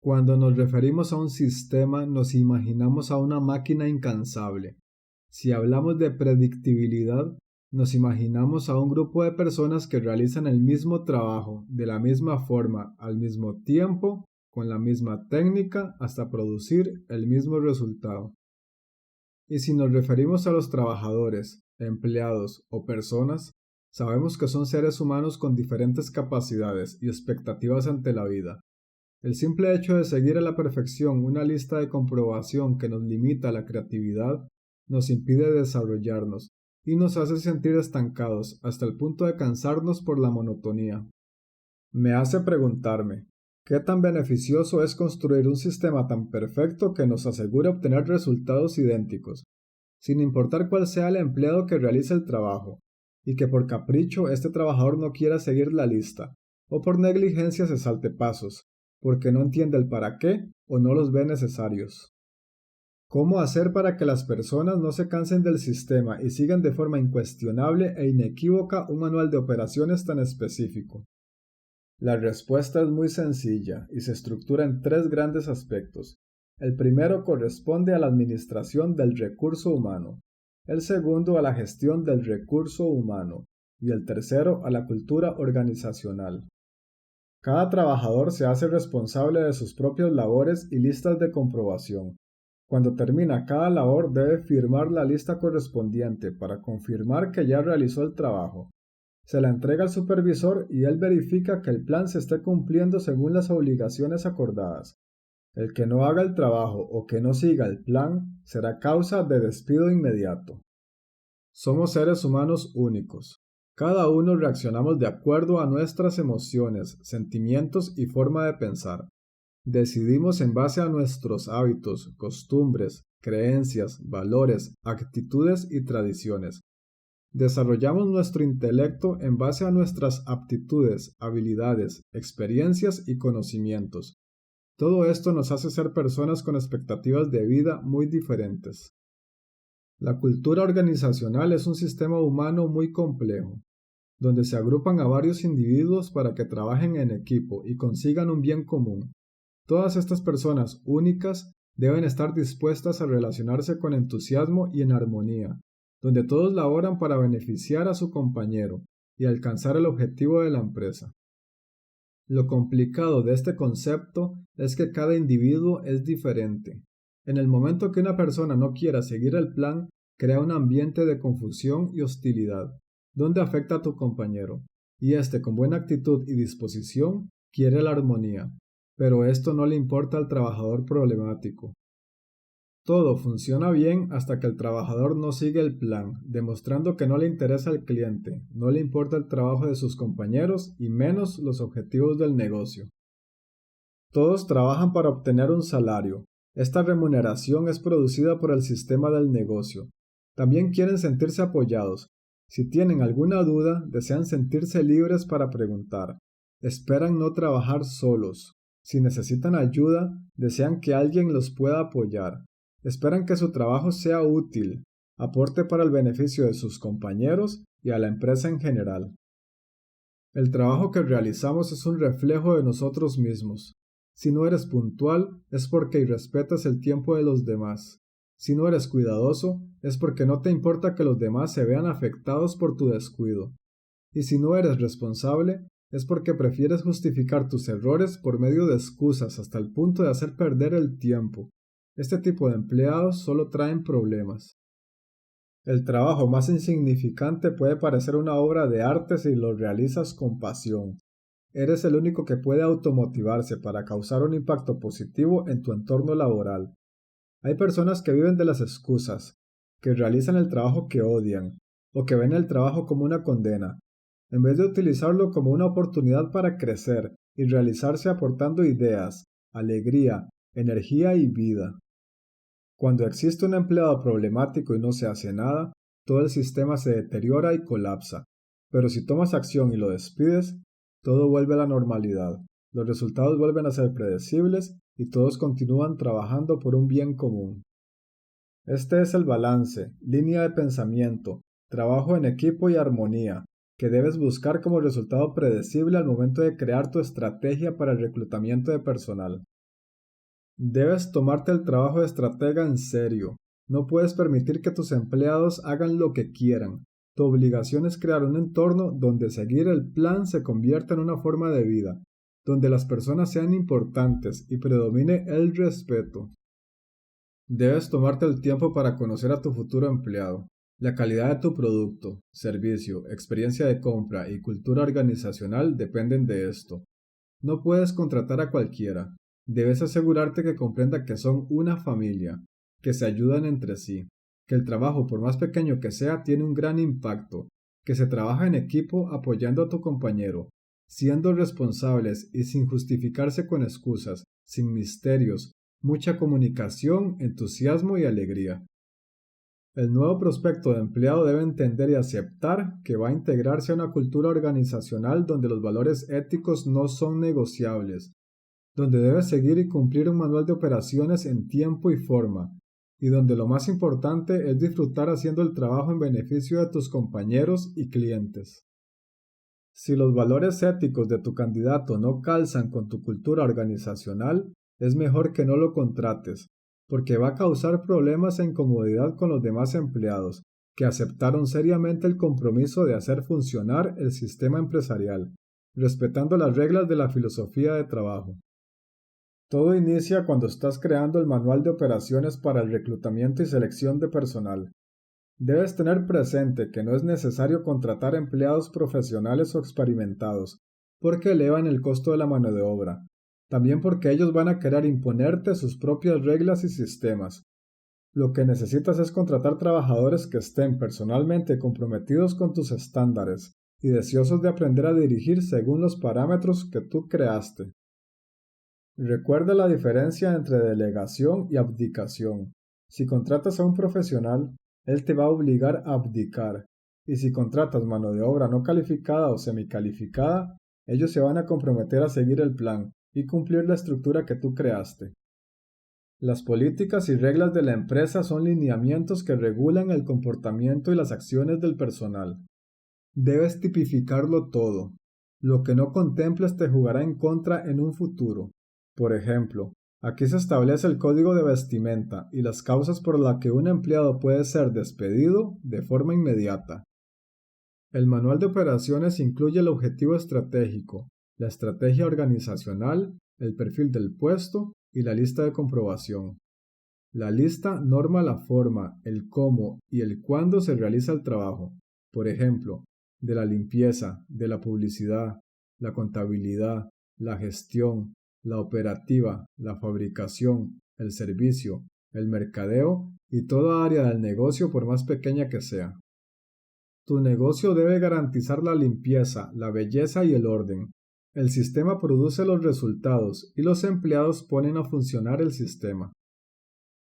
Cuando nos referimos a un sistema, nos imaginamos a una máquina incansable. Si hablamos de predictibilidad, nos imaginamos a un grupo de personas que realizan el mismo trabajo, de la misma forma, al mismo tiempo, con la misma técnica, hasta producir el mismo resultado. Y si nos referimos a los trabajadores, empleados o personas, sabemos que son seres humanos con diferentes capacidades y expectativas ante la vida. El simple hecho de seguir a la perfección una lista de comprobación que nos limita la creatividad, nos impide desarrollarnos y nos hace sentir estancados hasta el punto de cansarnos por la monotonía. Me hace preguntarme, ¿qué tan beneficioso es construir un sistema tan perfecto que nos asegure obtener resultados idénticos, sin importar cuál sea el empleado que realice el trabajo, y que por capricho este trabajador no quiera seguir la lista, o por negligencia se salte pasos, porque no entiende el para qué o no los ve necesarios? ¿Cómo hacer para que las personas no se cansen del sistema y sigan de forma incuestionable e inequívoca un manual de operaciones tan específico? La respuesta es muy sencilla y se estructura en tres grandes aspectos. El primero corresponde a la administración del recurso humano, el segundo a la gestión del recurso humano y el tercero a la cultura organizacional. Cada trabajador se hace responsable de sus propias labores y listas de comprobación. Cuando termina cada labor debe firmar la lista correspondiente para confirmar que ya realizó el trabajo. Se la entrega al supervisor y él verifica que el plan se esté cumpliendo según las obligaciones acordadas. El que no haga el trabajo o que no siga el plan será causa de despido inmediato. Somos seres humanos únicos. Cada uno reaccionamos de acuerdo a nuestras emociones, sentimientos y forma de pensar. Decidimos en base a nuestros hábitos, costumbres, creencias, valores, actitudes y tradiciones. Desarrollamos nuestro intelecto en base a nuestras aptitudes, habilidades, experiencias y conocimientos. Todo esto nos hace ser personas con expectativas de vida muy diferentes. La cultura organizacional es un sistema humano muy complejo, donde se agrupan a varios individuos para que trabajen en equipo y consigan un bien común. Todas estas personas únicas deben estar dispuestas a relacionarse con entusiasmo y en armonía, donde todos laboran para beneficiar a su compañero y alcanzar el objetivo de la empresa. Lo complicado de este concepto es que cada individuo es diferente. En el momento que una persona no quiera seguir el plan, crea un ambiente de confusión y hostilidad, donde afecta a tu compañero, y éste con buena actitud y disposición quiere la armonía, pero esto no le importa al trabajador problemático. Todo funciona bien hasta que el trabajador no sigue el plan, demostrando que no le interesa al cliente, no le importa el trabajo de sus compañeros y menos los objetivos del negocio. Todos trabajan para obtener un salario. Esta remuneración es producida por el sistema del negocio. También quieren sentirse apoyados. Si tienen alguna duda, desean sentirse libres para preguntar. Esperan no trabajar solos. Si necesitan ayuda, desean que alguien los pueda apoyar. Esperan que su trabajo sea útil, aporte para el beneficio de sus compañeros y a la empresa en general. El trabajo que realizamos es un reflejo de nosotros mismos. Si no eres puntual, es porque irrespetas el tiempo de los demás. Si no eres cuidadoso, es porque no te importa que los demás se vean afectados por tu descuido. Y si no eres responsable, es porque prefieres justificar tus errores por medio de excusas hasta el punto de hacer perder el tiempo. Este tipo de empleados solo traen problemas. El trabajo más insignificante puede parecer una obra de arte si lo realizas con pasión. Eres el único que puede automotivarse para causar un impacto positivo en tu entorno laboral. Hay personas que viven de las excusas, que realizan el trabajo que odian, o que ven el trabajo como una condena, en vez de utilizarlo como una oportunidad para crecer y realizarse aportando ideas, alegría, energía y vida. Cuando existe un empleado problemático y no se hace nada, todo el sistema se deteriora y colapsa. Pero si tomas acción y lo despides, todo vuelve a la normalidad. Los resultados vuelven a ser predecibles y todos continúan trabajando por un bien común. Este es el balance, línea de pensamiento, trabajo en equipo y armonía, que debes buscar como resultado predecible al momento de crear tu estrategia para el reclutamiento de personal. Debes tomarte el trabajo de estratega en serio. No puedes permitir que tus empleados hagan lo que quieran. Tu obligación es crear un entorno donde seguir el plan se convierta en una forma de vida, donde las personas sean importantes y predomine el respeto. Debes tomarte el tiempo para conocer a tu futuro empleado. La calidad de tu producto, servicio, experiencia de compra y cultura organizacional dependen de esto. No puedes contratar a cualquiera. Debes asegurarte que comprenda que son una familia, que se ayudan entre sí, que el trabajo, por más pequeño que sea, tiene un gran impacto, que se trabaja en equipo apoyando a tu compañero, siendo responsables y sin justificarse con excusas, sin misterios, mucha comunicación, entusiasmo y alegría. El nuevo prospecto de empleado debe entender y aceptar que va a integrarse a una cultura organizacional donde los valores éticos no son negociables, donde debes seguir y cumplir un manual de operaciones en tiempo y forma, y donde lo más importante es disfrutar haciendo el trabajo en beneficio de tus compañeros y clientes. Si los valores éticos de tu candidato no calzan con tu cultura organizacional, es mejor que no lo contrates, porque va a causar problemas e incomodidad con los demás empleados, que aceptaron seriamente el compromiso de hacer funcionar el sistema empresarial, respetando las reglas de la filosofía de trabajo. Todo inicia cuando estás creando el manual de operaciones para el reclutamiento y selección de personal. Debes tener presente que no es necesario contratar empleados profesionales o experimentados, porque elevan el costo de la mano de obra. También porque ellos van a querer imponerte sus propias reglas y sistemas. Lo que necesitas es contratar trabajadores que estén personalmente comprometidos con tus estándares y deseosos de aprender a dirigir según los parámetros que tú creaste. Recuerda la diferencia entre delegación y abdicación. Si contratas a un profesional, él te va a obligar a abdicar. Y si contratas mano de obra no calificada o semicalificada, ellos se van a comprometer a seguir el plan y cumplir la estructura que tú creaste. Las políticas y reglas de la empresa son lineamientos que regulan el comportamiento y las acciones del personal. Debes tipificarlo todo. Lo que no contemples te jugará en contra en un futuro. Por ejemplo, aquí se establece el código de vestimenta y las causas por las que un empleado puede ser despedido de forma inmediata. El manual de operaciones incluye el objetivo estratégico, la estrategia organizacional, el perfil del puesto y la lista de comprobación. La lista norma la forma, el cómo y el cuándo se realiza el trabajo. Por ejemplo, de la limpieza, de la publicidad, la contabilidad, la gestión, la operativa, la fabricación, el servicio, el mercadeo y toda área del negocio por más pequeña que sea. Tu negocio debe garantizar la limpieza, la belleza y el orden. El sistema produce los resultados y los empleados ponen a funcionar el sistema.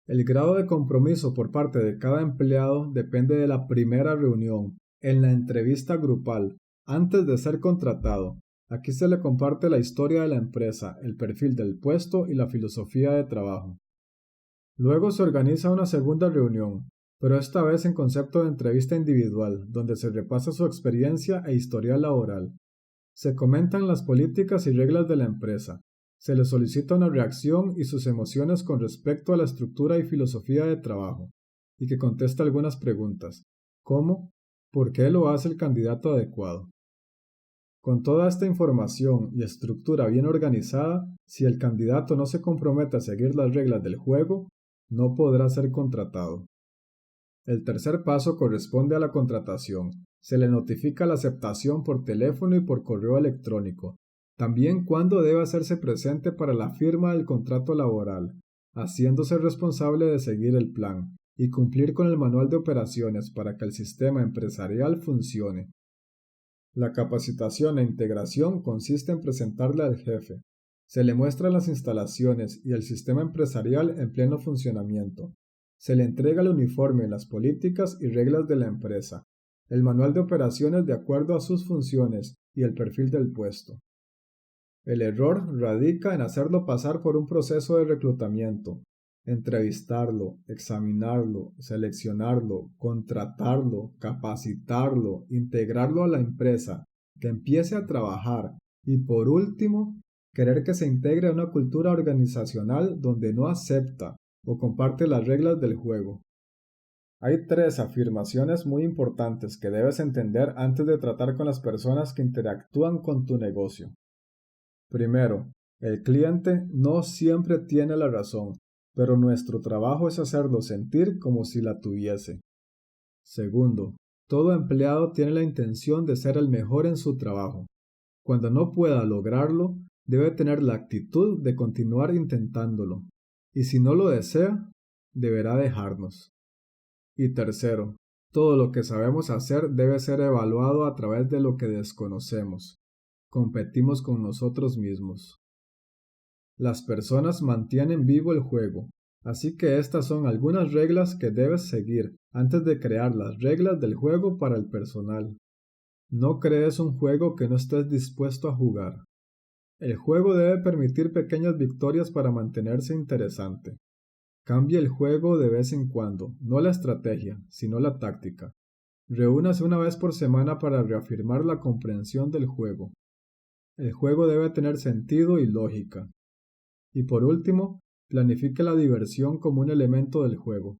El grado de compromiso por parte de cada empleado depende de la primera reunión, en la entrevista grupal, antes de ser contratado. Aquí se le comparte la historia de la empresa, el perfil del puesto y la filosofía de trabajo. Luego se organiza una segunda reunión, pero esta vez en concepto de entrevista individual, donde se repasa su experiencia e historial laboral. Se comentan las políticas y reglas de la empresa. Se le solicita una reacción y sus emociones con respecto a la estructura y filosofía de trabajo, y que conteste algunas preguntas, como ¿por qué lo hace el candidato adecuado? Con toda esta información y estructura bien organizada, si el candidato no se compromete a seguir las reglas del juego, no podrá ser contratado. El tercer paso corresponde a la contratación. Se le notifica la aceptación por teléfono y por correo electrónico. También cuándo debe hacerse presente para la firma del contrato laboral, haciéndose responsable de seguir el plan y cumplir con el manual de operaciones para que el sistema empresarial funcione. La capacitación e integración consiste en presentarle al jefe. Se le muestran las instalaciones y el sistema empresarial en pleno funcionamiento. Se le entrega el uniforme, las políticas y reglas de la empresa, el manual de operaciones de acuerdo a sus funciones y el perfil del puesto. El error radica en hacerlo pasar por un proceso de reclutamiento, entrevistarlo, examinarlo, seleccionarlo, contratarlo, capacitarlo, integrarlo a la empresa, que empiece a trabajar y por último, querer que se integre a una cultura organizacional donde no acepta o comparte las reglas del juego. Hay 3 afirmaciones muy importantes que debes entender antes de tratar con las personas que interactúan con tu negocio. Primero, el cliente no siempre tiene la razón, pero nuestro trabajo es hacerlo sentir como si la tuviese. Segundo, todo empleado tiene la intención de ser el mejor en su trabajo. Cuando no pueda lograrlo, debe tener la actitud de continuar intentándolo. Y si no lo desea, deberá dejarnos. Y tercero, todo lo que sabemos hacer debe ser evaluado a través de lo que desconocemos. Competimos con nosotros mismos. Las personas mantienen vivo el juego, así que estas son algunas reglas que debes seguir antes de crear las reglas del juego para el personal. No crees un juego que no estés dispuesto a jugar. El juego debe permitir pequeñas victorias para mantenerse interesante. Cambie el juego de vez en cuando, no la estrategia, sino la táctica. Reúnase una vez por semana para reafirmar la comprensión del juego. El juego debe tener sentido y lógica. Y por último, planifique la diversión como un elemento del juego.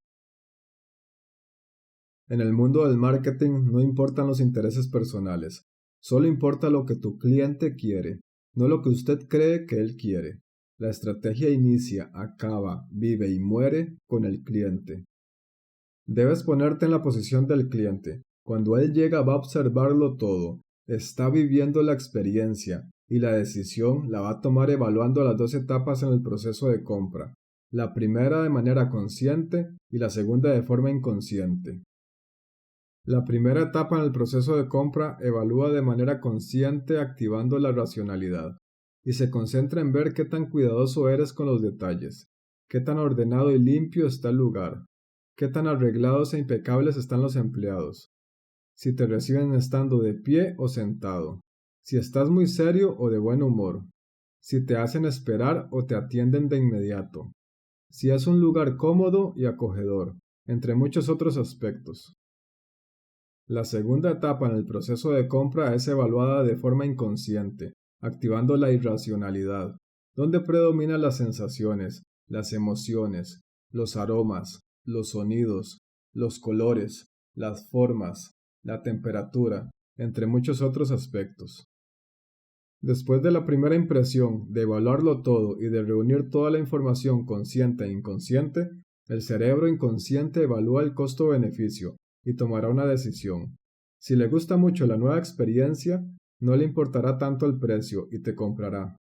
En el mundo del marketing no importan los intereses personales, solo importa lo que tu cliente quiere, no lo que usted cree que él quiere. La estrategia inicia, acaba, vive y muere con el cliente. Debes ponerte en la posición del cliente. Cuando él llega va a observarlo todo, está viviendo la experiencia y la decisión la va a tomar evaluando las 2 etapas en el proceso de compra, la primera de manera consciente y la segunda de forma inconsciente. La primera etapa en el proceso de compra evalúa de manera consciente activando la racionalidad y se concentra en ver qué tan cuidadoso eres con los detalles, qué tan ordenado y limpio está el lugar, qué tan arreglados e impecables están los empleados, si te reciben estando de pie o sentado, si estás muy serio o de buen humor, si te hacen esperar o te atienden de inmediato, si es un lugar cómodo y acogedor, entre muchos otros aspectos. La segunda etapa en el proceso de compra es evaluada de forma inconsciente, activando la irracionalidad, donde predominan las sensaciones, las emociones, los aromas, los sonidos, los colores, las formas, la temperatura, entre muchos otros aspectos. Después de la primera impresión, de evaluarlo todo y de reunir toda la información consciente e inconsciente, el cerebro inconsciente evalúa el costo-beneficio y tomará una decisión. Si le gusta mucho la nueva experiencia, no le importará tanto el precio y te comprará.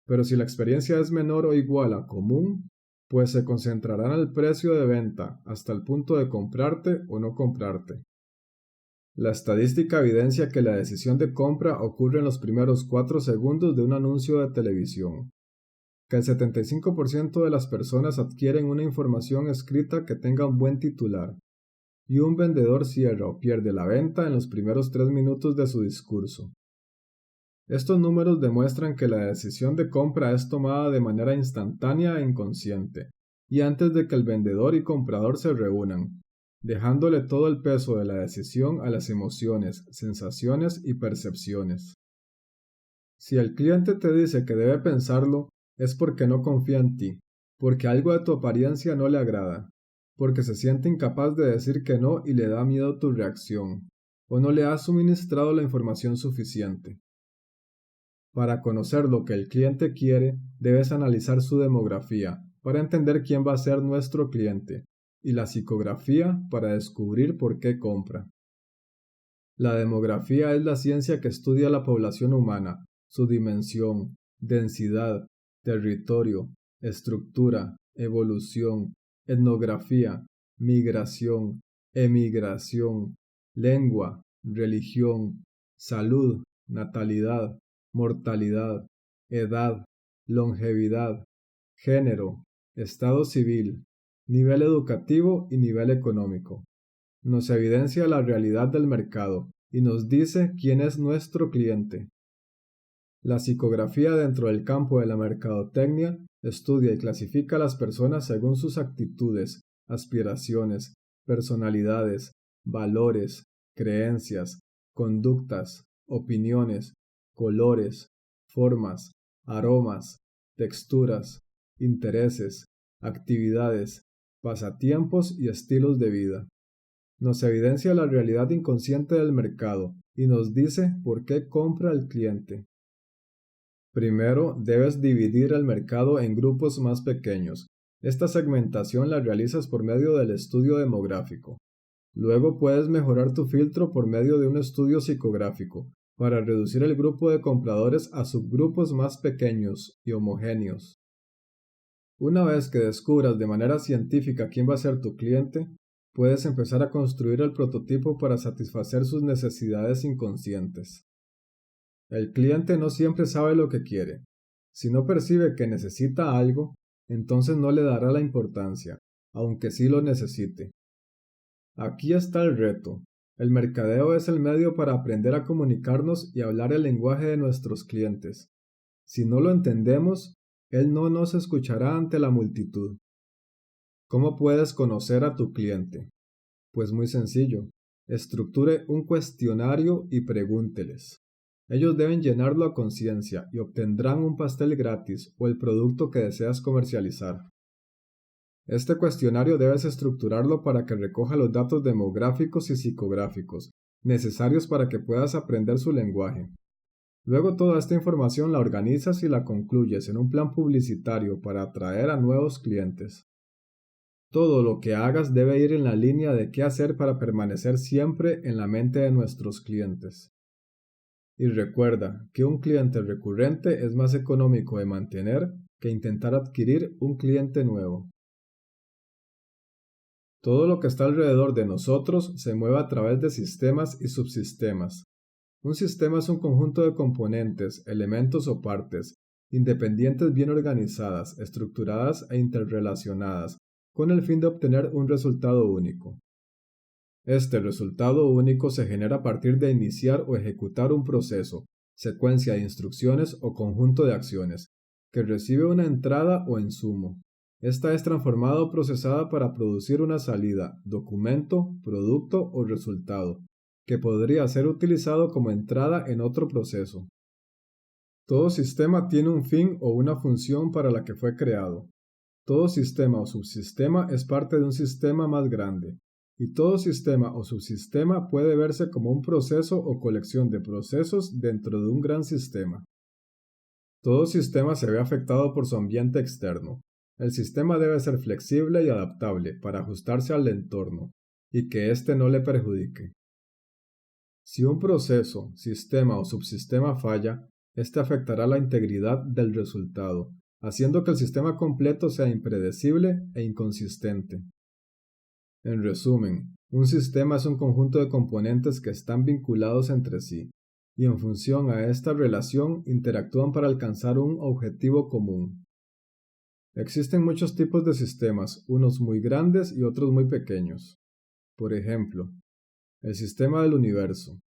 Pero si la experiencia es menor o igual a común, pues se concentrará en el precio de venta hasta el punto de comprarte o no comprarte. La estadística evidencia que la decisión de compra ocurre en los primeros 4 segundos de un anuncio de televisión, que el 75% de las personas adquieren una información escrita que tenga un buen titular, y un vendedor cierra o pierde la venta en los primeros 3 minutos de su discurso. Estos números demuestran que la decisión de compra es tomada de manera instantánea e inconsciente, y antes de que el vendedor y comprador se reúnan, dejándole todo el peso de la decisión a las emociones, sensaciones y percepciones. Si el cliente te dice que debe pensarlo, es porque no confía en ti, porque algo de tu apariencia no le agrada, porque se siente incapaz de decir que no y le da miedo tu reacción, o no le has suministrado la información suficiente. Para conocer lo que el cliente quiere, debes analizar su demografía para entender quién va a ser nuestro cliente y la psicografía para descubrir por qué compra. La demografía es la ciencia que estudia la población humana, su dimensión, densidad, territorio, estructura, evolución, etnografía, migración, emigración, lengua, religión, salud, natalidad, mortalidad, edad, longevidad, género, estado civil, nivel educativo y nivel económico. Nos evidencia la realidad del mercado y nos dice quién es nuestro cliente. La psicografía dentro del campo de la mercadotecnia estudia y clasifica a las personas según sus actitudes, aspiraciones, personalidades, valores, creencias, conductas, opiniones, colores, formas, aromas, texturas, intereses, actividades, pasatiempos y estilos de vida. Nos evidencia la realidad inconsciente del mercado y nos dice por qué compra el cliente. Primero, debes dividir el mercado en grupos más pequeños. Esta segmentación la realizas por medio del estudio demográfico. Luego puedes mejorar tu filtro por medio de un estudio psicográfico, para reducir el grupo de compradores a subgrupos más pequeños y homogéneos. Una vez que descubras de manera científica quién va a ser tu cliente, puedes empezar a construir el prototipo para satisfacer sus necesidades inconscientes. El cliente no siempre sabe lo que quiere. Si no percibe que necesita algo, entonces no le dará la importancia, aunque sí lo necesite. Aquí está el reto. El mercadeo es el medio para aprender a comunicarnos y hablar el lenguaje de nuestros clientes. Si no lo entendemos, él no nos escuchará ante la multitud. ¿Cómo puedes conocer a tu cliente? Pues muy sencillo. Estructure un cuestionario y pregúnteles. Ellos deben llenarlo a conciencia y obtendrán un pastel gratis o el producto que deseas comercializar. Este cuestionario debes estructurarlo para que recoja los datos demográficos y psicográficos necesarios para que puedas aprender su lenguaje. Luego toda esta información la organizas y la concluyes en un plan publicitario para atraer a nuevos clientes. Todo lo que hagas debe ir en la línea de qué hacer para permanecer siempre en la mente de nuestros clientes. Y recuerda que un cliente recurrente es más económico de mantener que intentar adquirir un cliente nuevo. Todo lo que está alrededor de nosotros se mueve a través de sistemas y subsistemas. Un sistema es un conjunto de componentes, elementos o partes, independientes bien organizadas, estructuradas e interrelacionadas, con el fin de obtener un resultado único. Este resultado único se genera a partir de iniciar o ejecutar un proceso, secuencia de instrucciones o conjunto de acciones, que recibe una entrada o insumo. Esta es transformada o procesada para producir una salida, documento, producto o resultado, que podría ser utilizado como entrada en otro proceso. Todo sistema tiene un fin o una función para la que fue creado. Todo sistema o subsistema es parte de un sistema más grande, y todo sistema o subsistema puede verse como un proceso o colección de procesos dentro de un gran sistema. Todo sistema se ve afectado por su ambiente externo. El sistema debe ser flexible y adaptable para ajustarse al entorno, y que éste no le perjudique. Si un proceso, sistema o subsistema falla, este afectará la integridad del resultado, haciendo que el sistema completo sea impredecible e inconsistente. En resumen, un sistema es un conjunto de componentes que están vinculados entre sí, y en función a esta relación interactúan para alcanzar un objetivo común. Existen muchos tipos de sistemas, unos muy grandes y otros muy pequeños. Por ejemplo, el sistema del universo,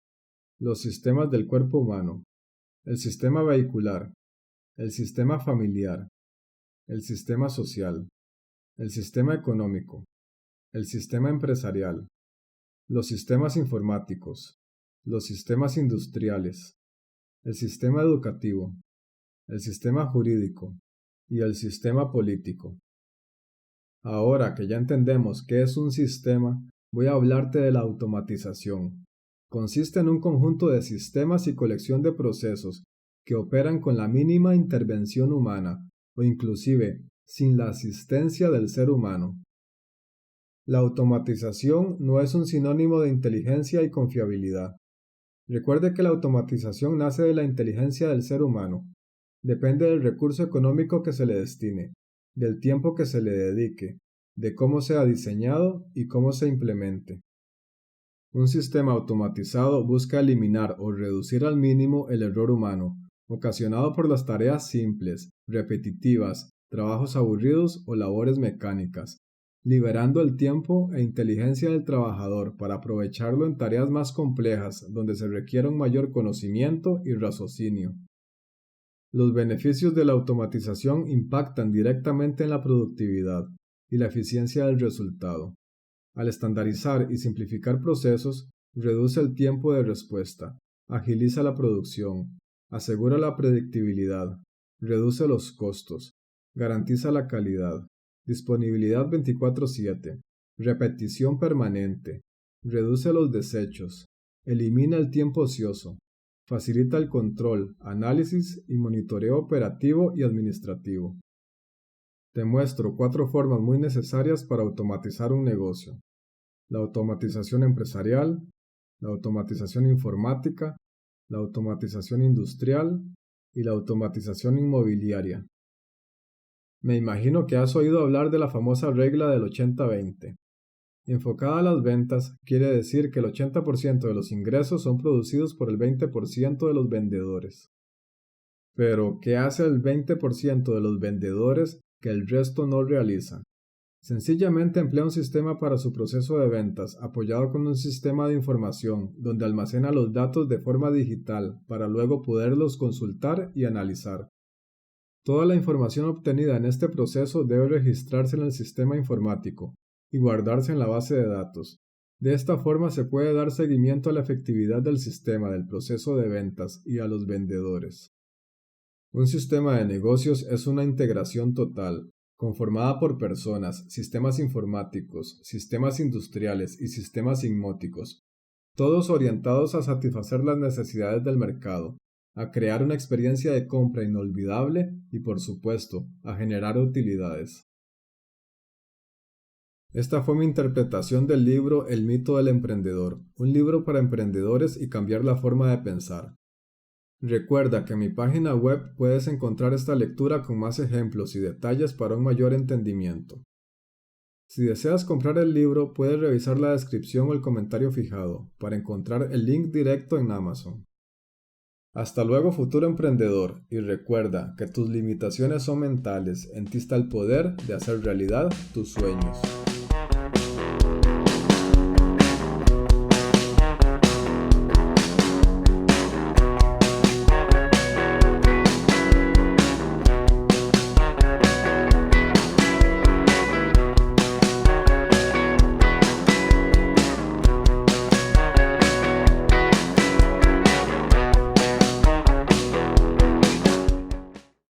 los sistemas del cuerpo humano, el sistema vehicular, el sistema familiar, el sistema social, el sistema económico, el sistema empresarial, los sistemas informáticos, los sistemas industriales, el sistema educativo, el sistema jurídico y el sistema político. Ahora que ya entendemos qué es un sistema, voy a hablarte de la automatización. Consiste en un conjunto de sistemas y colección de procesos que operan con la mínima intervención humana o inclusive sin la asistencia del ser humano. La automatización no es un sinónimo de inteligencia y confiabilidad. Recuerde que la automatización nace de la inteligencia del ser humano. Depende del recurso económico que se le destine, del tiempo que se le dedique, de cómo sea diseñado y cómo se implemente. Un sistema automatizado busca eliminar o reducir al mínimo el error humano, ocasionado por las tareas simples, repetitivas, trabajos aburridos o labores mecánicas, liberando el tiempo e inteligencia del trabajador para aprovecharlo en tareas más complejas donde se requiere un mayor conocimiento y raciocinio. Los beneficios de la automatización impactan directamente en la productividad y la eficiencia del resultado. Al estandarizar y simplificar procesos, reduce el tiempo de respuesta, agiliza la producción, asegura la predictibilidad, reduce los costos, garantiza la calidad, disponibilidad 24/7, repetición permanente, reduce los desechos, elimina el tiempo ocioso, facilita el control, análisis y monitoreo operativo y administrativo. Te muestro 4 formas muy necesarias para automatizar un negocio: la automatización empresarial, la automatización informática, la automatización industrial y la automatización inmobiliaria. Me imagino que has oído hablar de la famosa regla del 80-20. Enfocada a las ventas, quiere decir que el 80% de los ingresos son producidos por el 20% de los vendedores. Pero, ¿qué hace el 20% de los vendedores que el resto no realiza? Sencillamente emplea un sistema para su proceso de ventas, apoyado con un sistema de información, donde almacena los datos de forma digital para luego poderlos consultar y analizar. Toda la información obtenida en este proceso debe registrarse en el sistema informático y guardarse en la base de datos. De esta forma se puede dar seguimiento a la efectividad del sistema del proceso de ventas y a los vendedores. Un sistema de negocios es una integración total, conformada por personas, sistemas informáticos, sistemas industriales y sistemas inmóticos, todos orientados a satisfacer las necesidades del mercado, a crear una experiencia de compra inolvidable y, por supuesto, a generar utilidades. Esta fue mi interpretación del libro El mito del emprendedor, un libro para emprendedores y cambiar la forma de pensar. Recuerda que en mi página web puedes encontrar esta lectura con más ejemplos y detalles para un mayor entendimiento. Si deseas comprar el libro, puedes revisar la descripción o el comentario fijado para encontrar el link directo en Amazon. Hasta luego, futuro emprendedor, y recuerda que tus limitaciones son mentales, en ti está el poder de hacer realidad tus sueños.